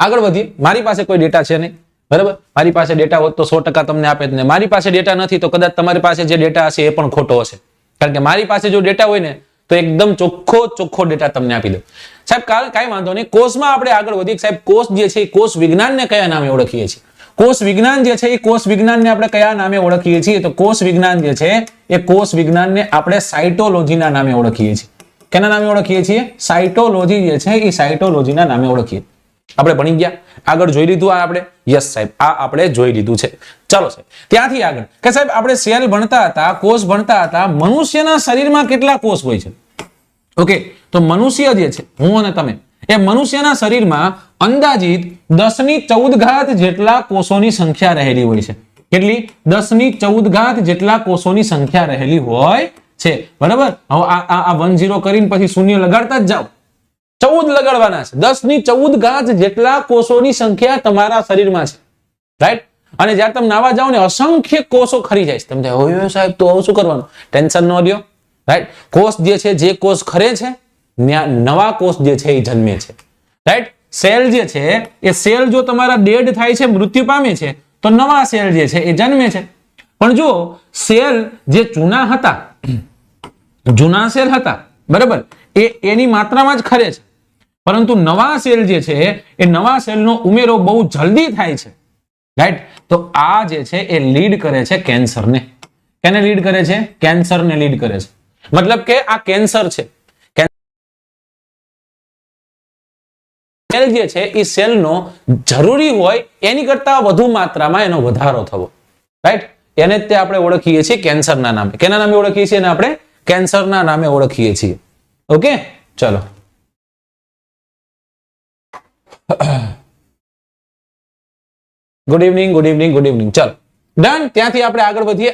આગળ વધીએ. મારી પાસે કોઈ ડેટા છે નહીં, બરાબર. મારી પાસે ડેટા હોત તો 100% તમને આપે જ ને. મારી પાસે ડેટા નથી તો કદાચ તમારી પાસે જે ડેટા હશે એ પણ ખોટો હશે. કારણ કે મારી પાસે જો ડેટા હોય ને તો એકદમ ચોખ્ખો ડેટા તમને આપી દો. સાહેબ કાંઈ વાંધો નહીં. કોષમાં આપણે આગળ વધીએ. સાહેબ કોષ જે છે એ કોષ વિજ્ઞાનને કયા નામે ઓળખીએ છીએ? કોષ વિજ્ઞાન જે છે એ કોષ વિજ્ઞાનને આપણે કયા નામે ઓળખીએ છીએ? તો કોષ વિજ્ઞાન જે છે એ કોષ વિજ્ઞાનને આપણે સાયટોલોજીના નામે ઓળખીએ છીએ. કેના નામે ઓળખીએ છીએ? સાયટોલોજી જે છે એ સાયટોલોજીના નામે ઓળખીએ. આપણે ભણી ગયા, આગળ જોઈ લીધું આ આપણે. યસ સાહેબ, આ આપણે જોઈ લીધું છે. ચાલો સાહેબ ત્યાંથી આગળ કે સાહેબ આપણે સેલ ભણતા હતા, કોષ ભણતા હતા. મનુષ્યના શરીરમાં કેટલા કોષ હોય છે? ઓકે, તો મનુષ્ય જે છે, હું અને તમે, એ મનુષ્યના શરીરમાં અંદાજિત 10⁻14 જેટલા કોષોની સંખ્યા રહેલી હોય છે. કેટલી? 10⁻14 જેટલા કોષોની સંખ્યા રહેલી હોય છે. બરાબર. હવે આ 10 કરીને પછી શૂન્ય લગાડતા જ જાઓ. 14 લગાડવાના છે. 10⁻14 જેટલા કોષોની સંખ્યા તમારા શરીરમાં છે. રાઈટ? અને જ્યારે તમે નાવા જાઓ ને અસંખ્ય કોષો ખરી જાય છે. તમે હોય સાહેબ તો આવું શું કરવાનું? ટેન્શન ન લ્યો. રાઈટ? કોષ જે છે, જે કોષ ખરે છે નવા કોષ જે છે એ જન્મે છે. રાઈટ? સેલ જે છે એ સેલ જો તમારા ડેડ થાય છે, મૃત્યુ પામે છે, તો નવા સેલ જે છે એ જન્મે છે. પણ જો સેલ જે જૂના સેલ હતા, બરાબર, એની માત્રામાં જ ખરે છે, પરંતુ નવા સેલ જે છે એ નવા સેલનો ઉમેરો બહુ જલ્દી થાય છે, રાઈટ? તો આ જે છે એ લીડ કરે છે કેન્સરને. કેને લીડ કરે છે? કેન્સરને લીડ કરે છે. મતલબ કે આ કેન્સર છે, સેલ જે છે એ સેલનો જરૂરી હોય એની કરતા વધુ માત્રામાં એનો વધારો થવો, રાઈટ? એને જ તે આપણે ઓળખીએ છીએ કેન્સરના નામે. કેના નામે ઓળખીએ છીએ? એને આપણે કેન્સરના નામે ઓળખીએ છીએ. ઓકે, ચલો. Good evening, good evening, good evening. ચાલો, ડન. ત્યાંથી આપણે આગળ વધીએ.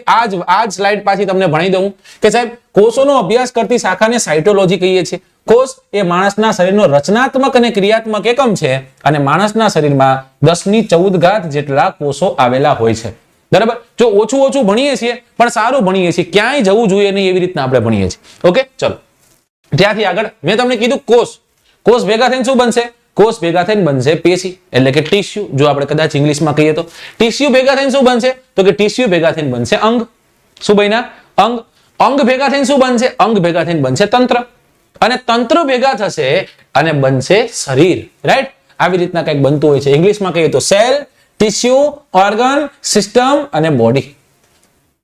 આજ સ્લાઇડ પાછી તમને ભણી દઉં કે સાહેબ કોષોનો અભ્યાસ કરતી શાખાને સાયટોલોજી કહીએ છીએ. કોષ એ માણસના શરીરનો રચનાત્મક અને ક્રિયાત્મક એકમ છે અને માણસના શરીરમાં 10⁻14 જેટલા કોષો આવેલા હોય છે. બરાબર? જો ઓછું ભણીએ છીએ પણ સારું ભણીએ છીએ, ક્યાંય જવું જોઈએ નહીં એવી રીતના આપણે ભણીએ છીએ. ઓકે, ચલો. ત્યાંથી આગળ મેં તમને કીધું કોષ ભેગા થઈને શું બનશે? કોષ ભેગા થઈને બનશે પેશી, એટલે કે ટીસ્યુ. જો આપણે કદાચ ઇંગ્લિશમાં કહીએ તો ટીસ્યુ ભેગા થઈને શું બનશે? તો કે ટીસ્યુ ભેગા થઈને બનશે અંગ. શું બન્યા? અંગ. અંગ ભેગા થઈને શું બનશે? અંગ ભેગા થઈને બનશે તંત્ર, અને તંત્ર ભેગા થશે અને બનશે શરીર, રાઈટ? આવી રીતના કંઈક બનતું હોય છે. ઇંગ્લિશમાં કહીએ તો સેલ, ટિશ્યુ, ઓર્ગન, સિસ્ટમ અને બોડી.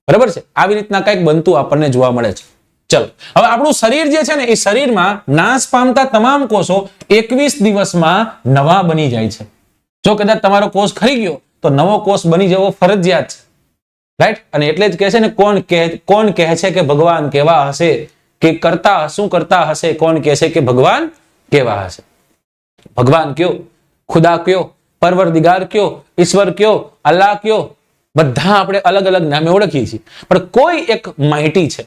બરાબર છે? આવી રીતના કંઈક બનતું આપણને જોવા મળે છે. ચલો, હવે આપણું શરીર જે છે ને એ શરીરમાં નાશ પામતા તમામ કોષો 21 દિવસમાં નવા બની જાય છે. જો કદાચ તમારો કોષ ખરી ગયો તો નવો કોષ બની જવો ફરજિયાત છે, રાઈટ? અને એટલે જ કહે છે ને, કોણ કહે છે કે ભગવાન કેવા હશે, કે શું કરતા હશે, કોણ કહે છે કે ભગવાન કેવા હશે? ભગવાન કયો, ખુદા કયો, પરવરદિગાર કયો, ઈશ્વર કયો, અલ્લાહ કયો, બધા આપણે અલગ અલગ નામે ઓળખીએ છીએ, પણ કોઈ એક માહિતી છે,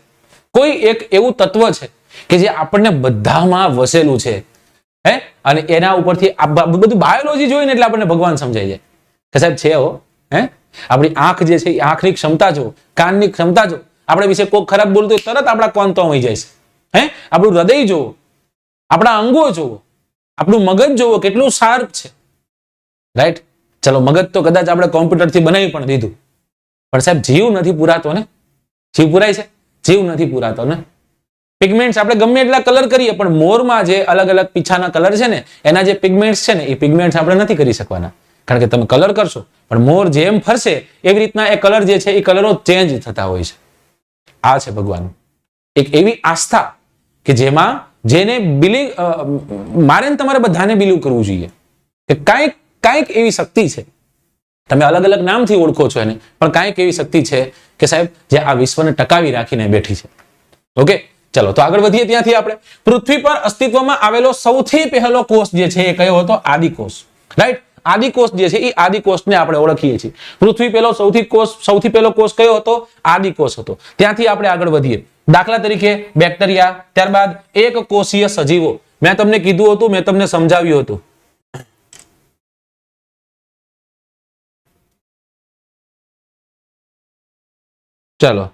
કોઈ એક એવું તત્વ છે કે જે આપણને બધામાં વસેલું છે, હે? અને એના ઉપરથી બધું બાયોલોજી જોઈને એટલે આપણને ભગવાન સમજાઈ જાય કે સાહેબ છે હો, હે? આપણી આંખ જે છે એ આંખની ક્ષમતા જો, કાનની ક્ષમતા જો, આપણે વિશે કોઈ ખરાબ બોલતું હોય તરત આપણા કોણ તો હોઈ જાય છે, હે? આપણું હૃદય જોવો, આપણા અંગો જોવો, આપણું મગજ જોવો કેટલું શાર્પ છે, રાઈટ? ચલો, મગજ તો કદાચ આપણે કોમ્પ્યુટરથી બનાવી પણ દીધું, પણ સાહેબ જીવ નથી પુરાતો ને. જીવ પુરાય છે? જીવ નથી પુરાતો ને. પિગમેન્ટ્સ આપણે ગમે એટલા કલર કરીએ પણ મોરમાં જે અલગ અલગ પીછાના કલર છે ને એના જે પિગમેન્ટ્સ છે ને એ પિગમેન્ટ્સ આપણે નથી કરી શકવાના, કારણ કે તમે કલર કરશો પણ મોર જેમ ફરશે એવી રીતના એ કલર જે છે એ કલરો ચેન્જ થતા હોય છે. આ છે ભગવાન, એક એવી આસ્થા કે જેને બિલીવ, મારે ને તમારે બધાને બિલીવ કરવું જોઈએ કે કાંઈક એવી શક્તિ છે. તમે અલગ અલગ નામથી ઓળખો છો એને, પણ કાંઈક એવી શક્તિ છે કે સાહેબ જે આ વિશ્વને ટકાવી રાખીને બેઠી છે. ઓકે, ચલો તો આગળ વધીએ. ત્યાંથી આપણે પૃથ્વી પર અસ્તિત્વમાં આવેલો સૌથી પહેલો કોષ જે છે એ કયો હતો? આદિકોષ, રાઈટ? આદિકોષ જે છે એ આદિકોષને આપણે ઓળખીએ છીએ. પૃથ્વી સૌથી પહેલો કોષ કયો હતો? આદિકોષ હતો. ત્યાંથી આપણે આગળ વધીએ. દાખલા તરીકે બેક્ટેરિયા, ત્યારબાદ એક કોષીય સજીવો. મેં તમને કીધું હતું, મેં તમને સમજાવ્યું હતું. ચલો,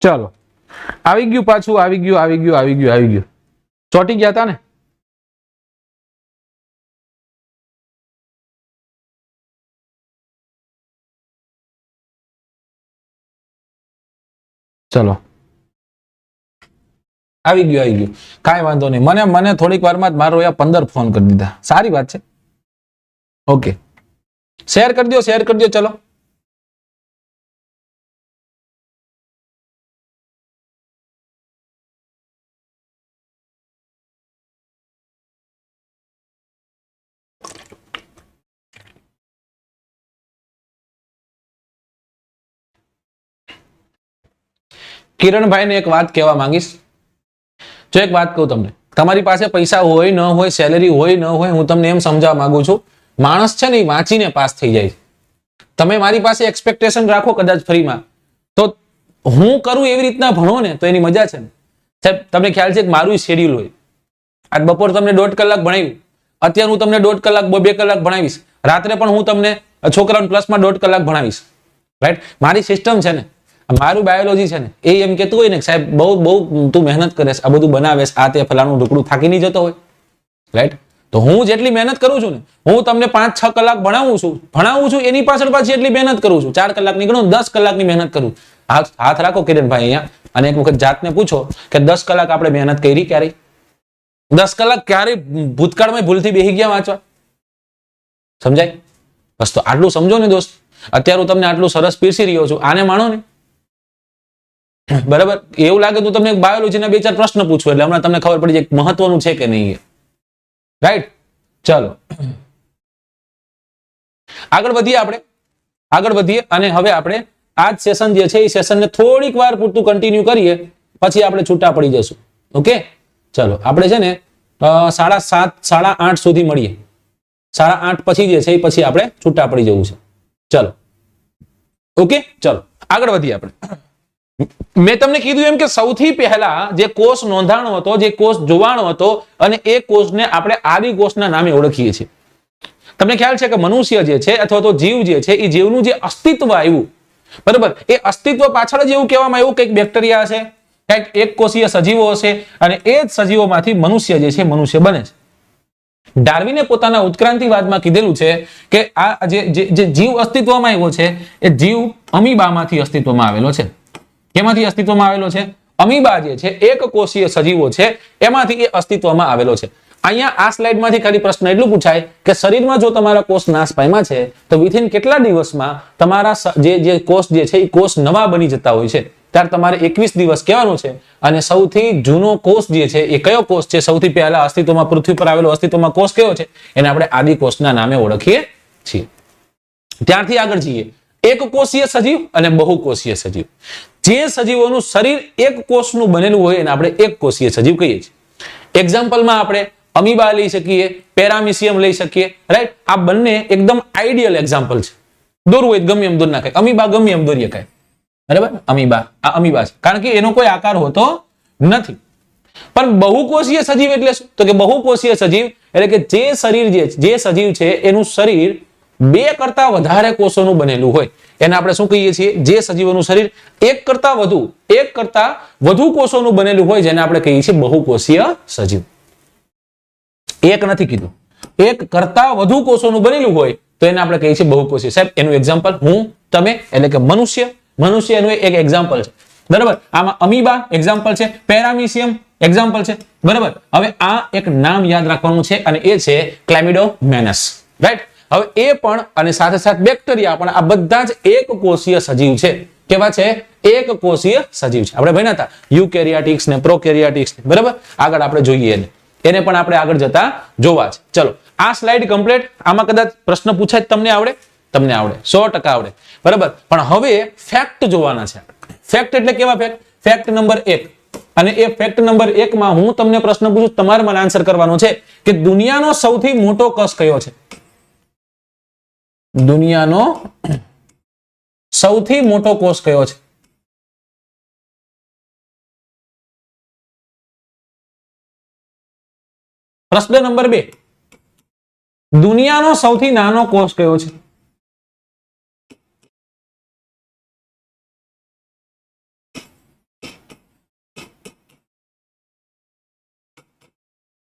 ચલો, આવી ગયું પાછું, આવી ગયું. ચોટી ગયા હતા ને? ચલો આવી ગયું કાંઈ વાંધો નહીં. મને થોડીક વારમાં જ મારો 15 ફોન કરી દીધા. સારી વાત છે. ઓકે શેર કરી દો ચલો. કિરણભાઈ ને એક વાત કહેવા માંગીશ. જો એક વાત કહું તમને, તમારી પાસે પૈસા હોય ન હોય, સેલેરી હોય ન હોય, હું તમને એમ સમજાવવા માંગુ છું, માણસ છે ને વાંચીને પાસ થઈ જાય. તમે મારી પાસે એક્સપેક્ટેશન રાખો કદાચ ફ્રીમાં, તો હું કરું એવી રીતના ભણો ને તો એની મજા છે ને. સાહેબ તમને ખ્યાલ છે કે મારું શેડ્યુલ હોય. આજ બપોર તમને 1.5 કલાક ભણાવ્યું, અત્યારે હું તમને 1.5 કલાક 2 કલાક ભણાવીશ, રાત્રે પણ હું તમને છોકરાઓને પ્લસમાં 1.5 કલાક ભણાવીશ. રાઈટ, મારી સિસ્ટમ છે ને, મારું બાયોલોજી છે ને એ એમ કહેતું હોય ને સાહેબ બહુ તું મહેનત કરે છે, આ બધું બનાવેશ, આ તે ફલાણું ઢુકડું, થાકી નહીં જતો હોય. રાઈટ, તો હું જેટલી મહેનત કરું છું ને, હું તમને 5-6 કલાક ભણાવું છું એની પાછળ પાછી એટલી મહેનત કરું છું. 4 કલાક નીકળો 10 કલાકની મહેનત કરું. હાથ રાખો કિરણભાઈ અહીંયા, અને એક વખત જાતને પૂછો કે 10 કલાક આપણે મહેનત કરી ક્યારે? 10 કલાક ક્યારે ભૂતકાળમાં ભૂલથી બેસી ગયા વાંચવા? સમજાય? બસ તો આટલું સમજો ને દોસ્ત. અત્યારે હું તમને આટલું સરસ પીરસી રહ્યો છું, આને માણો ને. બરાબર, એવું લાગે તો તમને બાયોલોજીના 2-4 પ્રશ્ન પૂછું એટલે હમણાં તમને ખબર પડી જાય મહત્વનું છે કે નહીં. રાઈટ, ચાલો આગળ વધીએ અને હવે આપણે આ જ સેશન જે છે એ સેશનને થોડીક વાર પૂરતું કન્ટિન્યુ કરીએ, પછી આપણે છૂટા પડી જશું. ઓકે, ચલો આપણે છે ને 7:30 8:30 સુધી મળીએ. 8:30 પછી જે છે એ પછી આપણે છૂટા પડી જવું છે. ચલો ઓકે, ચલો આગળ વધીએ આપણે. મેં તમને કીધું એમ કે સૌથી પહેલા જે કોષ નોંધાણો હતો, જે કોષ જોવાણો હતો, અને એ કોષને આપણે આદિ કોષના નામે ઓળખીએ છીએ. તમને ખ્યાલ છે કે મનુષ્ય જે છે અથવા તો જીવ જે છે એ જીવનું જે અસ્તિત્વ આવ્યું, બરાબર, એ અસ્તિત્વ પાછળ જ એવું કહેવામાં આવ્યું કે બેક્ટેરિયા હશે, કંઈક એક કોષીય સજીવો હશે, અને એ જ સજીવોમાંથી મનુષ્ય જે છે મનુષ્ય બને છે. ડાર્વિને પોતાના ઉત્ક્રાંતિવાદમાં કીધેલું છે કે આ જે જીવ અસ્તિત્વમાં આવ્યો છે એ જીવ અમીબામાંથી અસ્તિત્વમાં આવેલો છે. કેમાંથી અસ્તિત્વમાં આવેલો છે? અમીબા જે છે એક કોષીય સજીવો છે એમાંથી એ અસ્તિત્વમાં આવેલો છે. અહીંયા આ સ્લાઇડમાંથી ખાલી પ્રશ્ન એટલું પૂછાય કે શરીરમાં જો તમારા કોષ નાશ પામ્યા છે તો વિથિન કેટલા દિવસમાં તમારા જે કોષ જે છે એ કોષ નવા બની જતા હોય છે? ત્યારે તમારે 21 દિવસ કહેવાનું છે. અને સૌથી જૂનો કોષ જે છે એ કયો કોષ છે? સૌથી પહેલા અસ્તિત્વમાં પૃથ્વી પર આવેલો અસ્તિત્વમાં કોષ કયો છે? એને આપણે આદિ કોષના નામે ઓળખીએ છીએ. ત્યારથી આગળ જઈએ. એક કોષીય સજીવ અને બહુકોષીય સજીવ. જે સજીવોનું શરીર એક કોષનું બનેલું હોય એને આપણે એક કોષીય સજીવ કહીએ છીએ. એક્ઝામ્પલમાં આપણે અમીબા લઈ શકીએ, પેરામિસિયમ લઈ શકીએ. રાઈટ, આ બંને એકદમ આઈડિયલ એક્ઝામ્પલ છે. દોરવું હોય ગમે એમ દોર નાખાય, અમીબા ગમે એમ દોરી શકાય. બરાબર, અમીબા આ અમીબા છે કારણ કે એનો કોઈ આકાર હોતો નથી. પણ બહુકોષીય સજીવ એટલે શું? તો કે બહુકોષીય સજીવ એટલે કે જે શરીર જે સજીવ છે એનું શરીર 2 કરતા વધારે કોષોનું બનેલું હોય એને આપણે શું કહીએ છીએ? જે સજીવોનું શરીર 1 કરતા વધુ કોષોનું બનેલું હોય જેને આપણે કહીએ છીએ બહુકોષીય સજીવ. એક નથી કીધું, 1 કરતા વધુ કોષોનું બનેલું હોય તો એને આપણે કહીએ છીએ બહુકોષીય. સાહેબ એનું એક્ઝામ્પલ હું, તમે એટલે કે મનુષ્ય એનું એક એક્ઝામ્પલ છે. બરાબર, આમાં અમીબા એક્ઝામ્પલ છે, પેરામિસિયમ એક્ઝામ્પલ છે. બરાબર, હવે આ એક નામ યાદ રાખવાનું છે અને એ છે ક્લેમિડોમોનાસ. રાઈટ, હવે એ પણ અને સાથે સાથે બેક્ટેરિયા પણ આ બધા જ એક કોષીય સજીવ છે. કેવા છે? એક કોષીય સજીવ છે. આપણે ભણ્યા હતા યુકેરિયોટિક્સ ને પ્રોકેરિયોટિક્સ. બરાબર, આગળ આપણે જોઈએ એને પણ આપણે આગળ જતા જોવા છે. ચલો આ સ્લાઇડ કમ્પ્લીટ. આમાં કદાચ પ્રશ્ન પૂછાય તમને આવડે? તમને આવડે, 100% આવડે. બરાબર, પણ હવે ફેક્ટ જોવાના છે. ફેક્ટ એટલે કેવા ફેક્ટ? Fact number 1. અને એ ફેક્ટ નંબર 1 માં હું તમને પ્રશ્ન પૂછું, તમારે મને આન્સર કરવાનો છે કે દુનિયાનો સૌથી મોટો કસ કયો છે? દુનિયાનો સૌથી મોટો કોષ કયો છે? પ્રશ્ન નંબર 2. દુનિયાનો સૌથી નાનો કોષ કયો છે?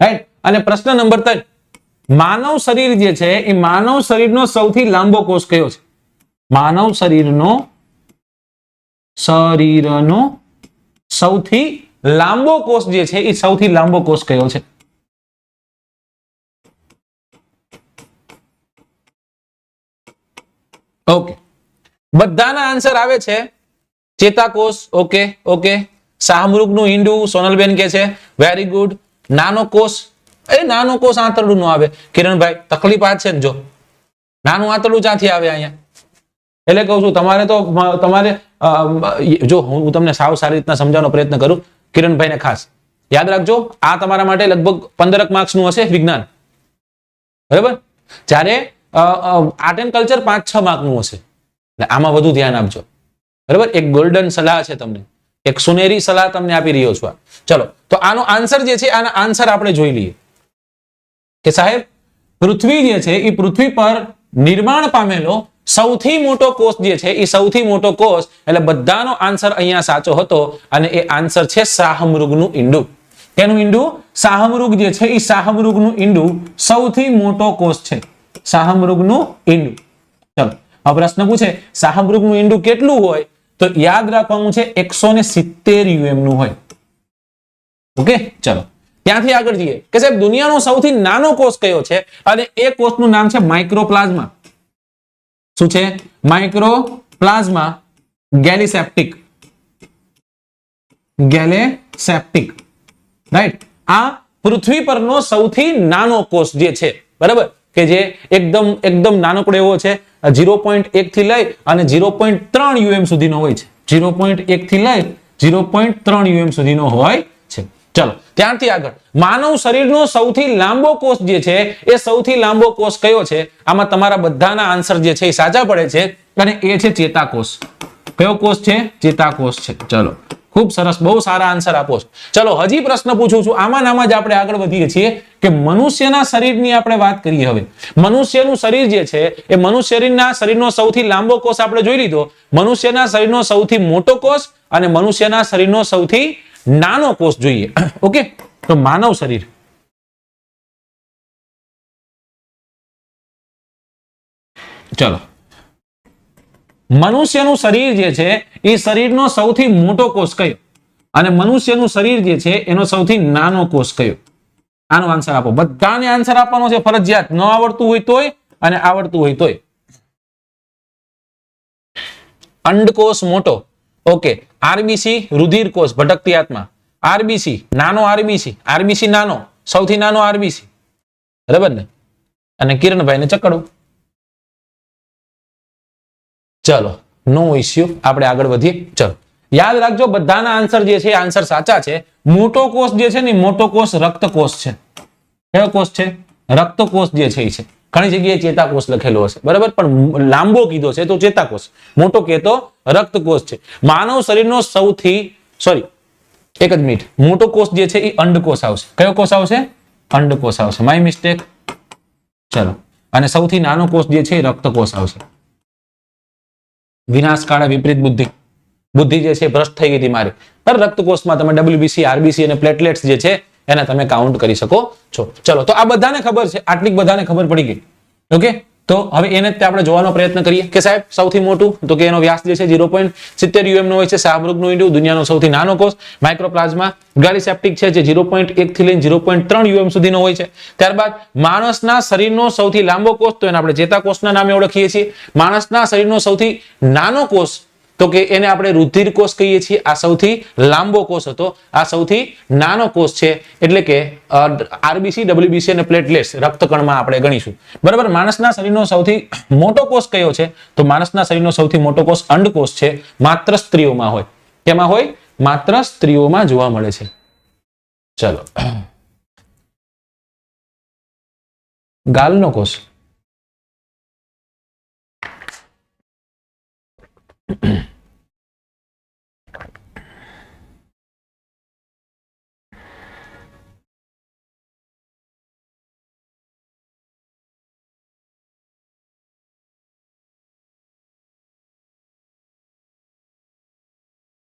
રાઈટ, અને પ્રશ્ન નંબર 3. માનવ શરીર જે છે એ માનવ શરીરનો સૌથી લાંબો કોષ કયો છે? માનવ શરીરનો સૌથી લાંબો કોષ જે છે એ સૌથી લાંબો કોષ કયો છે? ઓકે, બધાના આન્સર આવે છે ચેતાકોષ. ઓકે ઓકે, શાહમૃગનું ઈંડું સોનલબેન કે છે વેરી ગુડ. નાનો કોષ, એ નાનો કોષ આંતરડું નો આવે કિરણભાઈ, તકલીફ આ છે ને, જો નાનું આંતરડું ક્યાંથી આવે અહીંયા? એટલે કહું છું તમારે તો તમારે જો હું તમને સાવ સારી રીતના સમજાવવાનો પ્રયત્ન કરું કિરણભાઈ ને, ખાસ યાદ રાખજો આ તમારા માટે લગભગ 15 માર્ક્સ નું હશે વિજ્ઞાન, બરાબર? જ્યારે આર્ટ એન્ડ કલ્ચર 5-6 માર્ક નું હશે. આમાં વધુ ધ્યાન આપજો, બરાબર? એક ગોલ્ડન સલાહ છે તમને, એક સુનેરી સલાહ તમને આપી રહ્યો છું. ચલો તો આનો આન્સર જે છે, આના આન્સર આપણે જોઈ લઈએ કે સાહેબ પૃથ્વી જે છે એ પૃથ્વી પર નિર્માણ પામેલો સૌથી મોટો કોષ જે છે એ સૌથી મોટો કોષ, એટલે બધાનો આન્સર અહીંયા સાચો હતો અને એ આન્સર છે શાહમૃગનું ઈંડું. તેનું ઈંડું, શાહમૃગ જે છે એ શાહમૃગનું ઈંડું સૌથી મોટો કોષ છે, શાહમૃગનું ઈંડું. ચલો હવે પ્રશ્ન પૂછે શાહમૃગનું ઈંડું કેટલું હોય? તો યાદ રાખવાનું છે 170 UM નું હોય. ઓકે, ચલો ત્યાંથી આગળ જઈએ કે સાહેબ દુનિયાનો સૌથી નાનો કોષ કયો છે? અને એ કોષનું નામ છે માઇક્રોપ્લાઝ્મા. શું છે? માઇક્રોપ્લાઝ્મા ગેલિસેપ્ટિક. ગેલેસેપ્ટિક, રાઈટ? આ પૃથ્વી પરનો સૌથી નાનો કોષ જે છે, બરાબર? કે જે એકદમ નાનકડો એવો છે, 0.1 થી લઈ અને 0.3 UM સુધીનો હોય છે. 0.1 થી લઈ 0.3 UM સુધીનો હોય છે. ચલો ત્યારથી આગળ માનવ શરીરનો સૌથી લાંબો કોષ જે છે એ સૌથી લાંબો કોષ કયો છે? આમાં તમારા બધાના આન્સર જે છે એ સાચા પડે છે અને એ છે ચેતાકોષ. કયો કોષ છે? ચેતાકોષ છે. ચલો ખૂબ સરસ, બહુ સારા આન્સર આપો છો. ચલો હજી પ્રશ્ન પૂછું છું, આમાં જ આપણે આગળ વધીએ છીએ કે મનુષ્યના શરીરની આપણે વાત કરીએ. હવે મનુષ્યનું શરીર જે છે એ મનુષ્યના શરીરનો સૌથી લાંબો કોષ આપણે જોઈ લીધો, મનુષ્યના શરીરનો સૌથી મોટો કોષ અને મનુષ્યના શરીરનો સૌથી નાનો કોષ જોઈએ. ઓકે, તો માનવ શરીર, ચલો મનુષ્યનું શરીર જે છે એ શરીરનો સૌથી મોટો કોષ કયો અને મનુષ્યનું શરીર જે છે એનો સૌથી નાનો કોષ કયો? આનો આન્સર આપો. બધાને આન્સર આપવાનો છે ફરજિયાત, ન આવડતું હોય તોય અને આવડતું હોય તોય. અંડકોષ મોટો, ઓકે. આરબીસી રુધિર કોષ, ભટકતી આત્મા. આરબીસી નાનો, આરબીસી નાનો, સૌથી નાનો આરબીસી, બરાબર ને? અને કિરણભાઈ ને ચકડો. ચલો નો ઇસ્યુ, આપણે આગળ વધીએ. ચલો યાદ રાખજો બધાના આન્સર જે છે આન્સર સાચા છે. મોટો કોષ જે છે ને, મોટો કોષ રક્તકોષ છે. કયો કોષ છે? રક્તકોષ જે છે એ છે. ઘણી જગ્યાએ ચેતાકોષ લખેલો હશે, બરાબર? પણ લાંબો કીધો છે તો ચેતાકોષ, મોટો કહેતો રક્તકોષ છે. માનવ શરીરનો સૌથી, સોરી એક જ મિનિટ, મોટો કોષ જે છે એ અંડકોષ આવશે. કયો કોષ આવશે? અંડકોષ આવશે. My mistake. ચલો, અને સૌથી નાનો કોષ જે છે એ રક્તકોષ આવશે. વિનાશકાળ વિપરીત બુદ્ધિ, બુદ્ધિ જે છે ભ્રષ્ટ થઈ ગઈ હતી મારી. રક્તકોષમાં તમે WBC, RBC અને પ્લેટલેટ્સ જે છે એને તમે કાઉન્ટ કરી શકો છો. ચલો તો આ બધાને ખબર છે, આટલી બધાને ખબર પડી ગઈ. ઓકે, તો હવે એને આપણે જોવાનો પ્રયત્ન કરીએ કે સાહેબ સૌથી મોટું, તો કે એનો વ્યાસ જે છે 0.70 UM નો હોય છે. શાહમૃગનું ઈંડું દુનિયાનો સૌથી નાનો કોષ. માઇક્રોપ્લાઝ્મા ગેલિસેપ્ટિક છે જે 0.1 થી લઈને 0.3 UM સુધીનો હોય છે. ત્યારબાદ માણસના શરીરનો સૌથી લાંબો કોષ, તો એને આપણે ચેતાકોષના નામે ઓળખીએ છીએ. માણસના શરીરનો સૌથી નાનો કોષ, તો કે એને આપણે રુધિર કોષ કહીએ છીએ. આ સૌથી લાંબો કોષ હતો, આ સૌથી નાનો કોષ છે. એટલે કે આરબીસી, WBC અને પ્લેટલેટ્સ રક્તકણમાં આપણે ગણીશું, બરાબર? માણસના શરીરનો સૌથી મોટો કોષ કયો છે? તો માણસના શરીરનો સૌથી મોટો કોષ અંડકોષ છે. માત્ર સ્ત્રીઓમાં હોય. કેમાં હોય? માત્ર સ્ત્રીઓમાં જોવા મળે છે. ચલો, ગાલનો કોષ,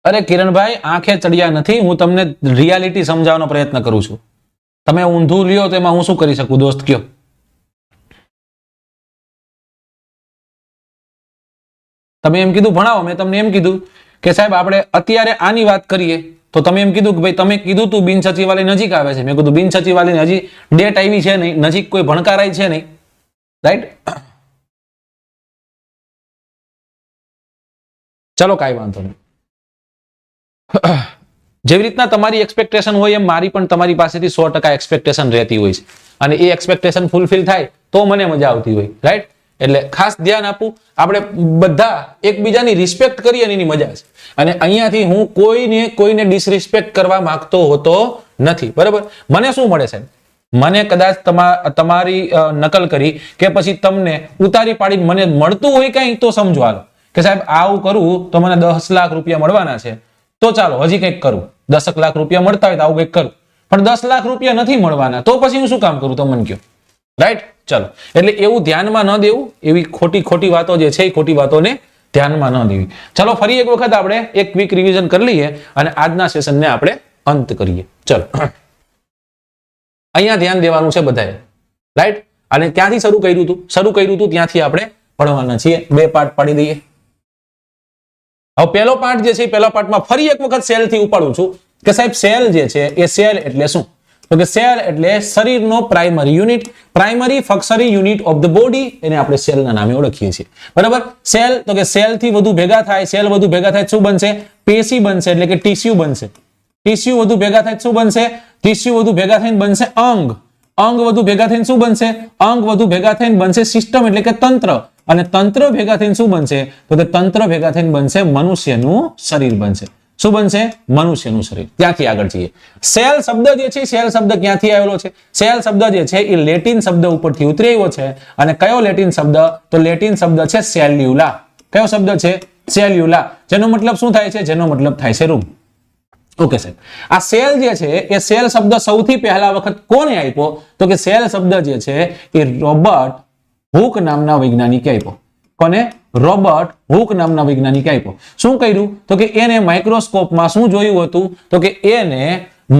અરે કિરણભાઈ આંખે ચડિયા નથી, હું તમને રિયાલિટી સમજાવવાનો પ્રયત્ન કરું છું. તમે ઊંધું લ્યો તો એમાં હું શું કરી શકું દોસ્ત, કયો? તમે એમ કીધું ભણાવો, મેં તમને એમ કીધું કે સાહેબ આપણે અત્યારે આની વાત કરીએ તો તમે એમ કીધું કે ભાઈ તમે કીધું તું બિન સચિવાલય નજીક આવે છે. મેં કીધું બિન સચિવાલય હજી ડેટ આવી છે નહીં, નજીક કોઈ ભણકારાય છે નહીં. રાઈટ, ચલો કાંઈ વાંધો નહીં. જેવી રીતના તમારી એક્સપેક્ટેશન હોય એમ મારી પણ તમારી પાસેથી 100% એક્સપેક્ટેશન રહેતી હોય છે, અને એ એક્સપેક્ટેશન ફૂલફિલ થાય તો મને મજા આવતી હોય. રાઈટ, એટલે ખાસ ધ્યાન આપવું, આપણે બધા એકબીજાની રિસ્પેક્ટ કરીએ એની મજા છે. અને અહીંયાથી હું કોઈને ડિસરિસ્પેક્ટ કરવા માંગતો હોતો નથી. બરાબર, મને શું મળે છે, મને કદાચ તમારી નકલ કરી કે પછી તમને ઉતારી પાડીને મને મળતું હોય કઈ તો સમજો હાલો કે સાહેબ આવું કરું તો મને 10 લાખ રૂપિયા મળવાના છે, તો ચાલો હજી કંઈક કરું. 10 લાખ રૂપિયા મળતા હોય તો આવું કંઈક કરું, પણ 10 લાખ રૂપિયા નથી મળવાના તો પછી હું શું કામ કરું, તો મને કહો. રાઈટ, ચલો, એટલે એવું ધ્યાનમાં ન દેવું, એવી ખોટી વાતો જે છે એ ખોટી વાતોને ધ્યાનમાં ન દેવી. ચલો ફરી એક વખત આપણે એક ક્વિક રિવિઝન કરી લઈએ અને આજના સેશનને આપણે અંત કરીએ. ચલો, અહીંયા ધ્યાન દેવાનું છે બધાએ. રાઈટ, અને ક્યાંથી શરૂ કર્યું હતું ત્યાંથી આપણે ભણવાના છીએ. 2 પાર્ટ પાડી દઈએ. હવે પહેલો પાર્ટ જે છે પહેલા પાર્ટમાં ફરી એક વખત સેલ થી ઉપાડું છું કે સાહેબ સેલ જે છે એ સેલ એટલે શું, તો કે સેલ એટલે શરીરનો primary unit, primary functionary unit of the body, એને આપણે સેલના નામે ઓળખીએ છીએ. બરાબર, સેલ તો કે સેલ થી વધુ ભેગા થાય, સેલ વધુ ભેગા થાય શું બનશે, પેશી બનશે, એટલે કે ટીસ્યુ બનશે. ટીસ્યુ વધુ ભેગા થાય શું બનશે, ટીસ્યુ વધુ ભેગા થઈને બનશે અંગ, અંગ વધુ ભેગા થઈને શું બનશે, અંગ વધુ ભેગા થઈને બનશે સિસ્ટમ એટલે કે તંત્ર, અને તંત્ર ભેગા થઈને શું બનશે, તો કે તંત્ર ભેગા થઈને બનશે મનુષ્યનું શરીર બનશે. શું બનશે, મનુષ્યનું શરીર. ત્યાંથી આગળ જઈએ. સેલ શબ્દ જે છે, સેલ શબ્દ ક્યાંથી આવેલો છે, સેલ શબ્દ જે છે એ લેટિન શબ્દ ઉપરથી ઉતરી આવ્યો છે. અને કયો લેટિન શબ્દ, તો લેટિન શબ્દ છે સેલ્યુલા. કયો શબ્દ છે, સેલ્યુલા, જેનો મતલબ શું થાય છે, જેનો મતલબ થાય છે રૂમ. ઓકે સાહેબ, આ સેલ જે છે એ સેલ શબ્દ સૌથી પહેલા વખત કોને આપ્યો, તો કે સેલ શબ્દ જે છે એ રોબર્ટ હુક નામના વૈજ્ઞાનિકે આપ્યો. કોને, રોબર્ટ હુક નામના વૈજ્ઞાનિકે આપ્યો. શું કર્યું, તો કે એને માઇક્રોસ્કોપમાં શું જોયું હતું, તો કે એને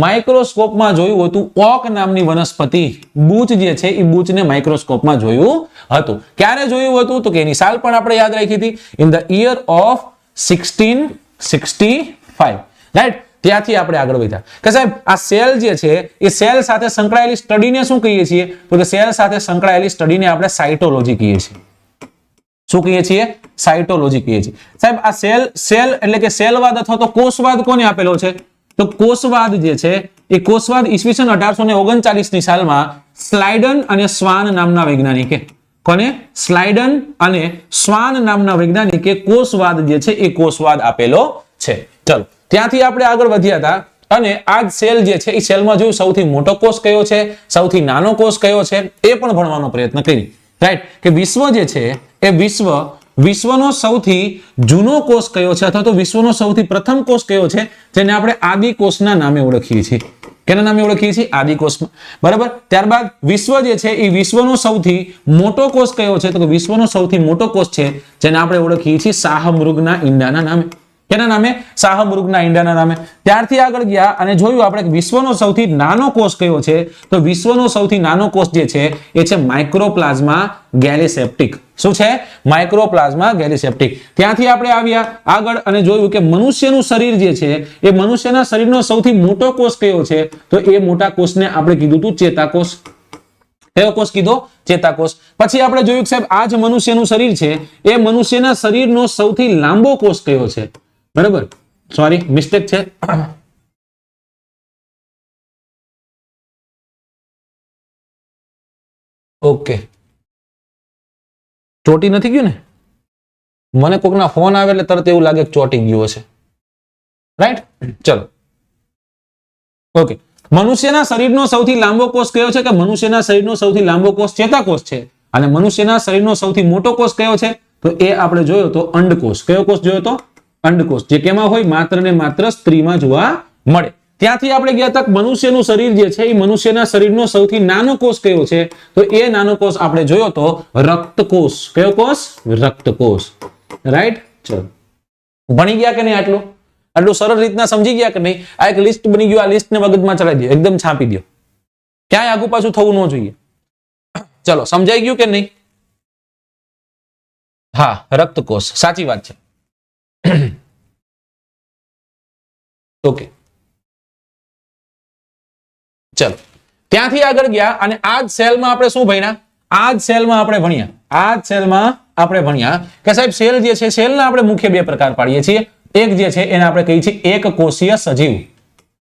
માઇક્રોસ્કોપમાં જોયું હતું ઓક નામની વનસ્પતિ, બૂચ જે છે એ બૂચને માઇક્રોસ્કોપમાં જોયું હતું. ક્યારે જોયું હતું, તો કે એની સાલ પણ આપણે યાદ રાખી હતી, in the year of 1665. Right, ત્યાંથી આપણે આગળ વધ્યા કે સાહેબ આ સેલ જે છે એ સેલ સાથે સંકળાયેલી સ્ટડીને શું કહીએ છીએ, તો કે સેલ સાથે સંકળાયેલી સ્ટડીને આપણે સાયટોલોજી કહીએ છીએ. શું કહીએ છીએ, સાયટોલોજી કહીએ છીએ. સાહેબ આ સેલ એટલે કે સેલવાદ અથવા તો કોષવાદ કોને આપેલો છે, તો કોષવાદ જે છે એ કોષવાદ ઈસવીસન 1839 ની સાલમાં સ્લાઇડન અને સ્વાન નામના વૈજ્ઞાનિકે, કોને, સ્લાઇડન અને સ્વાન નામના વૈજ્ઞાનિકે કોષવાદ જે છે એ કોષવાદ આપેલો છે. ચલો, ત્યાંથી આપણે આગળ વધ્યા હતા અને આ સેલ જે છે એ સેલમાં જોયું સૌથી મોટો કોષ કયો છે, સૌથી નાનો કોષ કયો છે, એ પણ ભણવાનો પ્રયત્ન કરી. રાઈટ, કે વિશ્વ જે છે એ વિશ્વનો સૌથી જૂનો કોષ કયો છે અથવા તો વિશ્વનો સૌથી પ્રથમ કોષ કયો છે, જેને આપણે આદિકોષના નામે ઓળખીએ છીએ. કેના નામે ઓળખીએ છીએ, આદિકોષમાં. બરાબર, ત્યારબાદ વિશ્વ જે છે એ વિશ્વનો સૌથી મોટો કોષ કયો છે, તો કે વિશ્વનો સૌથી મોટો કોષ છે જેને આપણે ઓળખીએ છીએ શાહમૃગના ઈંડાના નામે. કેના નામે, શાહમૃગના ઈંડાના નામે. ત્યારથી આગળ ગયા અને જોયું આપણે કે વિશ્વનો સૌથી નાનો કોષ કયો છે, તો વિશ્વનો સૌથી નાનો કોષ જે છે એ છે માઇક્રોપ્લાઝ્મા ગેલિસેપ્ટિક. શું છે, માઇક્રોપ્લાઝ્મા ગેલિસેપ્ટિક. ત્યાંથી આપણે આવ્યા આગળ અને જોયું કે મનુષ્યનું શરીર જે છે એ મનુષ્યના શરીરનો સૌથી મોટો કોષ કયો છે, તો એ મોટા કોષને આપણે કીધું હતું ચેતાકોષ. કયો કોષ કીધો, ચેતાકોષ. પછી આપણે જોયું કે સાહેબ આ જ મનુષ્યનું શરીર છે એ મનુષ્યના શરીરનો સૌથી લાંબો કોષ કયો છે. બરાબર, સોરી મિસ્ટેક છે. ઓકે, ચોટી નથી ગયું ને, મને કોકના ફોન આવે એટલે તરત એવું લાગે કે ચોટી ગયું હશે. રાઈટ, ચલો ઓકે. મનુષ્યના શરીરનો સૌથી લાંબો કોષ કયો છે, કે મનુષ્યના શરીરનો સૌથી લાંબો કોષ ચેતાકોષ છે. અને મનુષ્યના શરીરનો સૌથી મોટો કોષ કયો છે, તો એ આપણે જોયો તો અંડકોષ. કયો કોષ જોયો તો, અંડકોષ, જે કેમાં હોય, માત્ર ને માત્ર સ્ત્રીમાં જોવા મળે. ત્યાંથી આપણે ગયા તક મનુષ્યનું શરીર જે છે એ મનુષ્યના શરીરનો સૌથી નાનો કોષ કયો છે, તો એ નાનો કોષ આપણે જોયો તો રક્તકોષ. કયો કોષ, રક્તકોષ. રાઈટ, ચલો ભણી ગયા કે નહીં, આટલું સરળ રીતના સમજી ગયા કે નહીં. આ એક લિસ્ટ બની ગયું, આ લિસ્ટને મગજમાં ચડાવી દો, એકદમ છાપી દો, ક્યાંય આગુ પાછું થવું ન જોઈએ. ચલો સમજાઈ ગયું કે નહીં, હા રક્તકોષ સાચી વાત છે. ઓકે, ચલો ત્યાંથી આગળ ગયા અને આ જ સેલમાં આપણે શું ભણ્યા? આ જ સેલમાં આપણે ભણ્યા કે સાહેબ સેલ જે છે સેલના આપણે મુખ્ય બે પ્રકાર પાડીએ છીએ. એક જે છે એને આપણે કહીએ છીએ એક કોષીય સજીવ.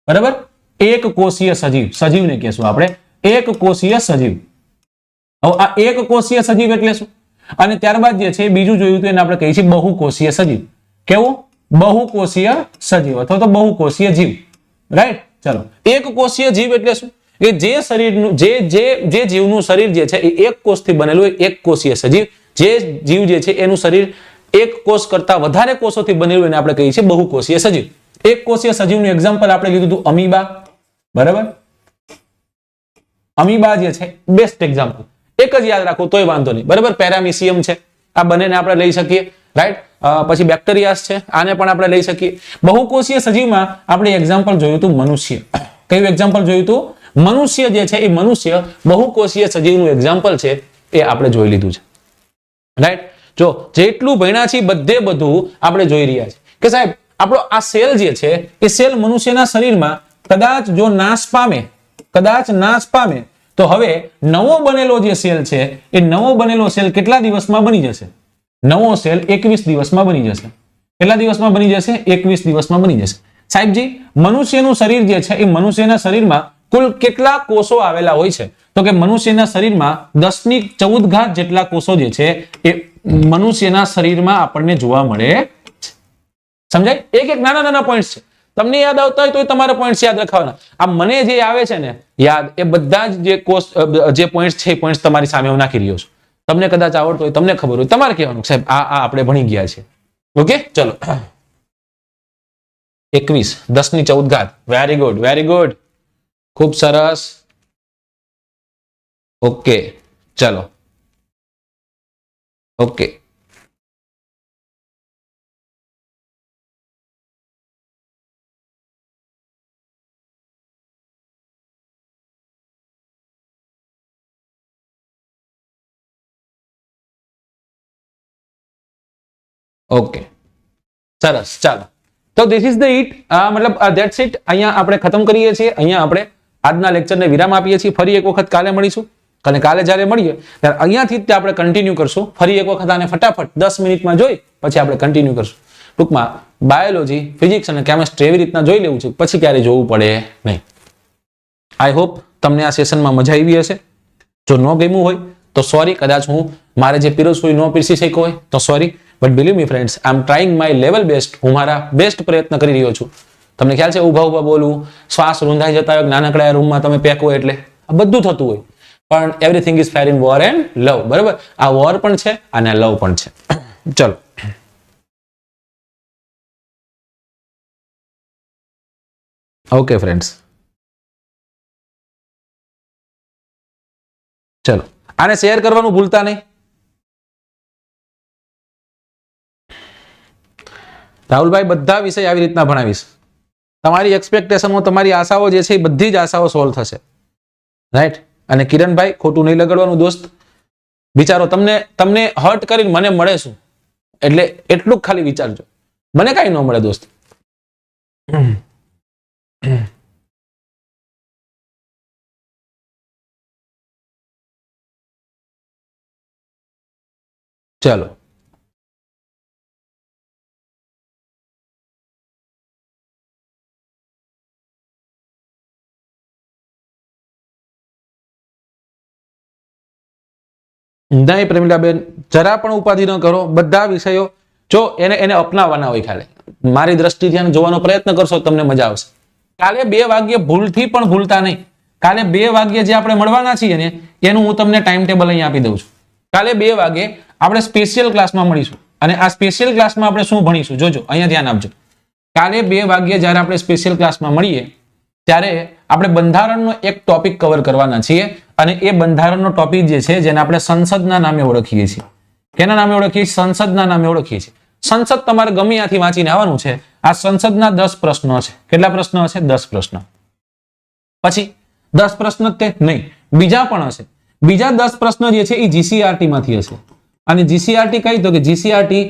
બરાબર, એક કોષીય સજીવ, સજીવને કહેશું આપણે એક કોષીય સજીવ. હવે આ એક કોષીય સજીવ એટલે શું? અને ત્યારબાદ જે છે બીજું જોયું હતું એને આપણે કહીએ છીએ બહુકોષીય સજીવ. કેવું? બહુકોષીય સજીવ અથવા તો બહુકોષીય જીવ. રાઈટ. ચલો, એક કોષીય જીવ એટલે શું? કે જે શરીરનું જે જીવનું શરીર જે છે એ એક કોષથી બનેલું એક કોષીય સજીવ. જે જીવ જે છે એનું શરીર એક કોષ કરતા વધારે કોષોથી બનેલું એને આપણે કહીએ છીએ બહુકોષીય સજીવ. એક કોષીય સજીવનું એક્ઝામ્પલ આપણે લીધું હતું અમીબા. બરાબર, અમીબા જે છે બેસ્ટ એક્ઝામ્પલ. એક જ યાદ રાખો તોય વાંધો નહીં. બરાબર, પેરામીશિયમ છે, આ બંનેને આપણે લઈ શકીએ. રાઈટ. પછી બેક્ટેરિયાસ છે, આને પણ આપણે લઈ શકીએ. બહુકોષીય સજીવમાં આપણે એક્ઝામ્પલ જોયું હતું મનુષ્ય. કયું એક્ઝામ્પલ જોયું હતું? મનુષ્ય જે છે એ મનુષ્ય બહુકોષીય સજીવનું એક્ઝામ્પલ છે એ આપણે જોઈ લીધું છે. રાઈટ. જો જેટલું ભણ્યા છે બધે બધું આપણે જોઈ રહ્યા છે કે સાહેબ આપણો આ સેલ જે છે એ સેલ મનુષ્યના શરીરમાં કદાચ જો નાશ પામે તો હવે નવો બનેલો જે સેલ છે એ નવો બનેલો સેલ કેટલા દિવસમાં બની જશે? નવો સેલ 21 દિવસમાં બની જશે. કેટલા દિવસમાં બની જશે? 21 દિવસમાં બની જશે. સાહેબજી, મનુષ્યનું શરીર જે છે એ મનુષ્યના શરીરમાં કુલ કેટલા કોષો આવેલા હોય છે? તો કે મનુષ્યના શરીરમાં 10⁻14 જેટલા કોષો જે છે એ મનુષ્યના શરીરમાં આપણને જોવા મળે છે. સમજાય? એક એક નાના નાના પોઈન્ટ્સ છે. તમને યાદ આવતા હોય તો તમારે પોઈન્ટ્સ યાદ રાખવાના. આ મને જે આવે છે ને યાદ, એ બધા જ જે પોઈન્ટ્સ છે એ પોઈન્ટ્સ તમારી સામે હું નાખી રહ્યો છું. તમને કદાચ આવડતો હોય, તમને ખબર હોય, તમારે કહેવાનું સાહેબ આ આપણે ભણી ગયા છે. ઓકે, ચલો 21 10⁻14. વેરી ગુડ, વેરી ગુડ, ખૂબ સરસ. ઓકે, ચલો ઓકે. ઓકે, સરસ. ચાલો, તો ધીસ ઇઝ ધ ઇટ, મતલબ ધેટ્સ ઇટ. અહીંયા આપણે ખતમ કરીએ છીએ. અહીંયા આપણે આજના લેક્ચરને વિરામ આપીએ છીએ. ફરી એક વખત કાલે મળીશું. અને કાલે જ્યારે મળીએ ત્યારે અહીંયાથી જ આપણે કન્ટિન્યુ કરશું. ફરી એક વખત આને ફટાફટ 10 મિનિટમાં જોઈ પછી આપણે કન્ટિન્યુ કરશું. ટૂંકમાં બાયોલોજી, ફિઝિક્સ અને કેમેસ્ટ્રી એવી રીતના જોઈ લેવું છે, પછી ક્યારે જોવું પડે નહીં. આઈ હોપ તમને આ સેશનમાં મજા આવી હશે. જો ન ગમ્યું હોય તો સોરી, કદાચ હું મારે જે પીરસવું ન પીરસી શક્યો હોય તો sorry, but believe me friends, I M trying my level best. હું મારા બેસ્ટ પ્રયત્ન કરી રહ્યો છું. તમને ખ્યાલ છે ઉભા ઉભા બોલવું, શ્વાસ રૂંધાઈ જતા હોય, નાનકડા રૂમમાં તમે પેક હોય એટલે આ બધું થતું હોય. પણ everything is fair in war and લવ. બરાબર, આ વોર પણ છે અને લવ પણ છે. ચલો, ઓકે ફ્રેન્ડ્સ, ચલો આને શેર કરવાનું ભૂલતા નહીં. રાહુલભાઈ, બધા વિષય આવી રીતના ભણાવીશ. તમારી એક્સપેક્ટેશનો, તમારી આશાઓ જે છે એ બધી જ આશાઓ સોલ્વ થશે. રાઈટ. અને કિરણભાઈ, ખોટું નહીં લગાડવાનું દોસ્ત. વિચારો, તમને હર્ટ કરીને મને મળે શું, એટલે એટલું જ ખાલી વિચારજો. મને કાંઈ ન મળે દોસ્ત. ચલો, નહીં પ્રેમિલાબેન, જરા પણ ઉપાધિ ન કરો. બધા વિષયો જો એને અપનાવવાના હોય. ખાલી મારી દ્રષ્ટિથી જોવાનો પ્રયત્ન કરશો તમને મજા આવશે. કાલે 2 વાગ્યે ભૂલથી પણ ભૂલતા નહીં. કાલે 2 વાગ્યે જે આપણે મળવાના છીએ ને એનું હું તમને ટાઈમ ટેબલ અહીં આપી દઉં છું. કાલે 2 વાગે આપણે સ્પેશિયલ ક્લાસમાં મળીશું. અને આ સ્પેશિયલ ક્લાસમાં આપણે શું ભણીશું જોજો, અહીંયા ધ્યાન આપજો. કાલે 2 વાગ્યે જ્યારે આપણે સ્પેશિયલ ક્લાસમાં મળીએ ત્યારે આપણે બંધારણનો એક ટોપિક કવર કરવાના છીએ. અને એ બંધારણનો ટોપિક જે છે જેને આપણે સંસદના નામે ઓળખીએ છીએ. કેના નામે ઓળખીએ? સંસદના નામે ઓળખીએ છીએ. સંસદ તમારે ગમે ત્યાંથી વાંચીને આવવાનું છે. આ સંસદના 10 પ્રશ્નો છે. કેટલા પ્રશ્નો હશે? 10 પ્રશ્નો. પછી 10 પ્રશ્નો તે નહીં, બીજા પણ હશે. બીજા 10 પ્રશ્નો જે છે એ જીસીઆરટી માંથી હશે. અને જીસીઆરટી કઈ? તો કે જીસીઆરટી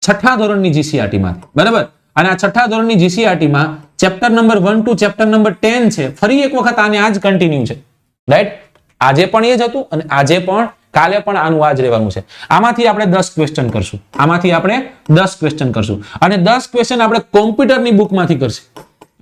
6ઠા ધોરણની જીસીઆરટી માંથી. બરાબર. અને આ 6ઠા ધોરણની જીસીઆરટી માં chapter number 1 to chapter number 10 છે, ફરી એક વખત આને આ જ કન્ટિન્યુ છે, રાઈટ? આજે પણ એ જ હતું અને આજે પણ કાલે પણ આનું આ જ રહેવાનું છે. આમાંથી આપણે 10 ક્વેશ્ચન કરશું, આમાંથી આપણે 10 ક્વેશ્ચન કરશું અને 10 ક્વેશ્ચન આપણે કોમ્પ્યુટરની બુકમાંથી કરશું.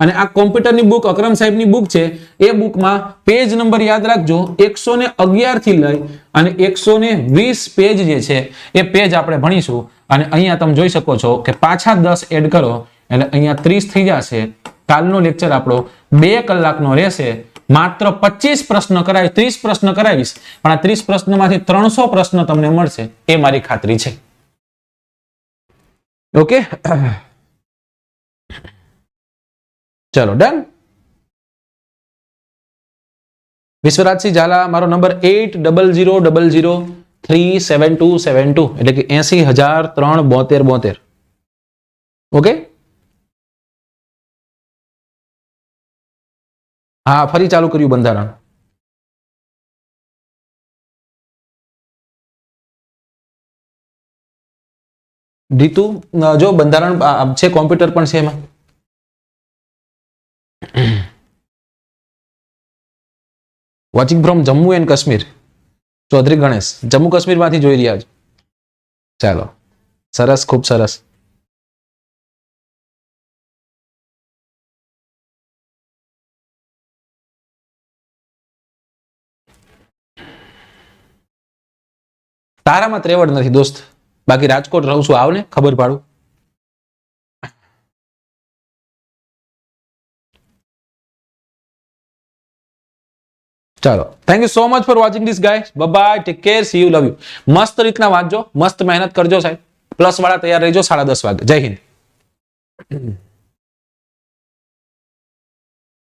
અને આ કોમ્પ્યુટરની બુક અકરમ સાહેબની બુક છે, એ બુકમાં પેજ નંબર યાદ રાખજો 111 થી લઈ અને 120 પેજ જે છે એ પેજ આપણે ભણીશું. અને અહીંયા તમે જોઈ શકો છો કે પાછા 10 એડ કરો એટલે અહીંયા 30 થઈ જશે. કાલનો લેક્ચર આપણો 2 કલાકનો રહેશે. માત્ર 25 પ્રશ્ન કરાવી, 30 પ્રશ્ન કરાવીશ, પણ આ 30 પ્રશ્નોમાંથી 300 પ્રશ્ન તમને મળશે એ મારી ખાતરી છે. ઓકે, ચલો ડન. વિશ્વરાજસિંહ ઝાલા, મારો નંબર 8000037272 એટલે કે 80,003 ઓકે. હા, ફરી ચાલુ કર્યું બંધારણ. રીતુ, જો બંધારણ છે, કોમ્પ્યુટર પણ છે એમાં. Watching from Jammu and Kashmir, Chaudhary Ganesh, Jammu Kashmir માંથી જોઈ રહ્યા છો. ચાલો, સરસ, ખૂબ સરસ. તારામાં ત્રેવડ નથી દોસ્ત, બાકી રાજકોટ રહું છું, આવને ખબર પાડું. ચાલો, thank you so much for watching this guys. Bye, take care, see you, love you. મસ્ત રીતના વાંચજો, મસ્ત મહેનત કરજો સાહેબ. પ્લસ વાળા તૈયાર રહેજો 10:30 વાગે. જય હિન્દ.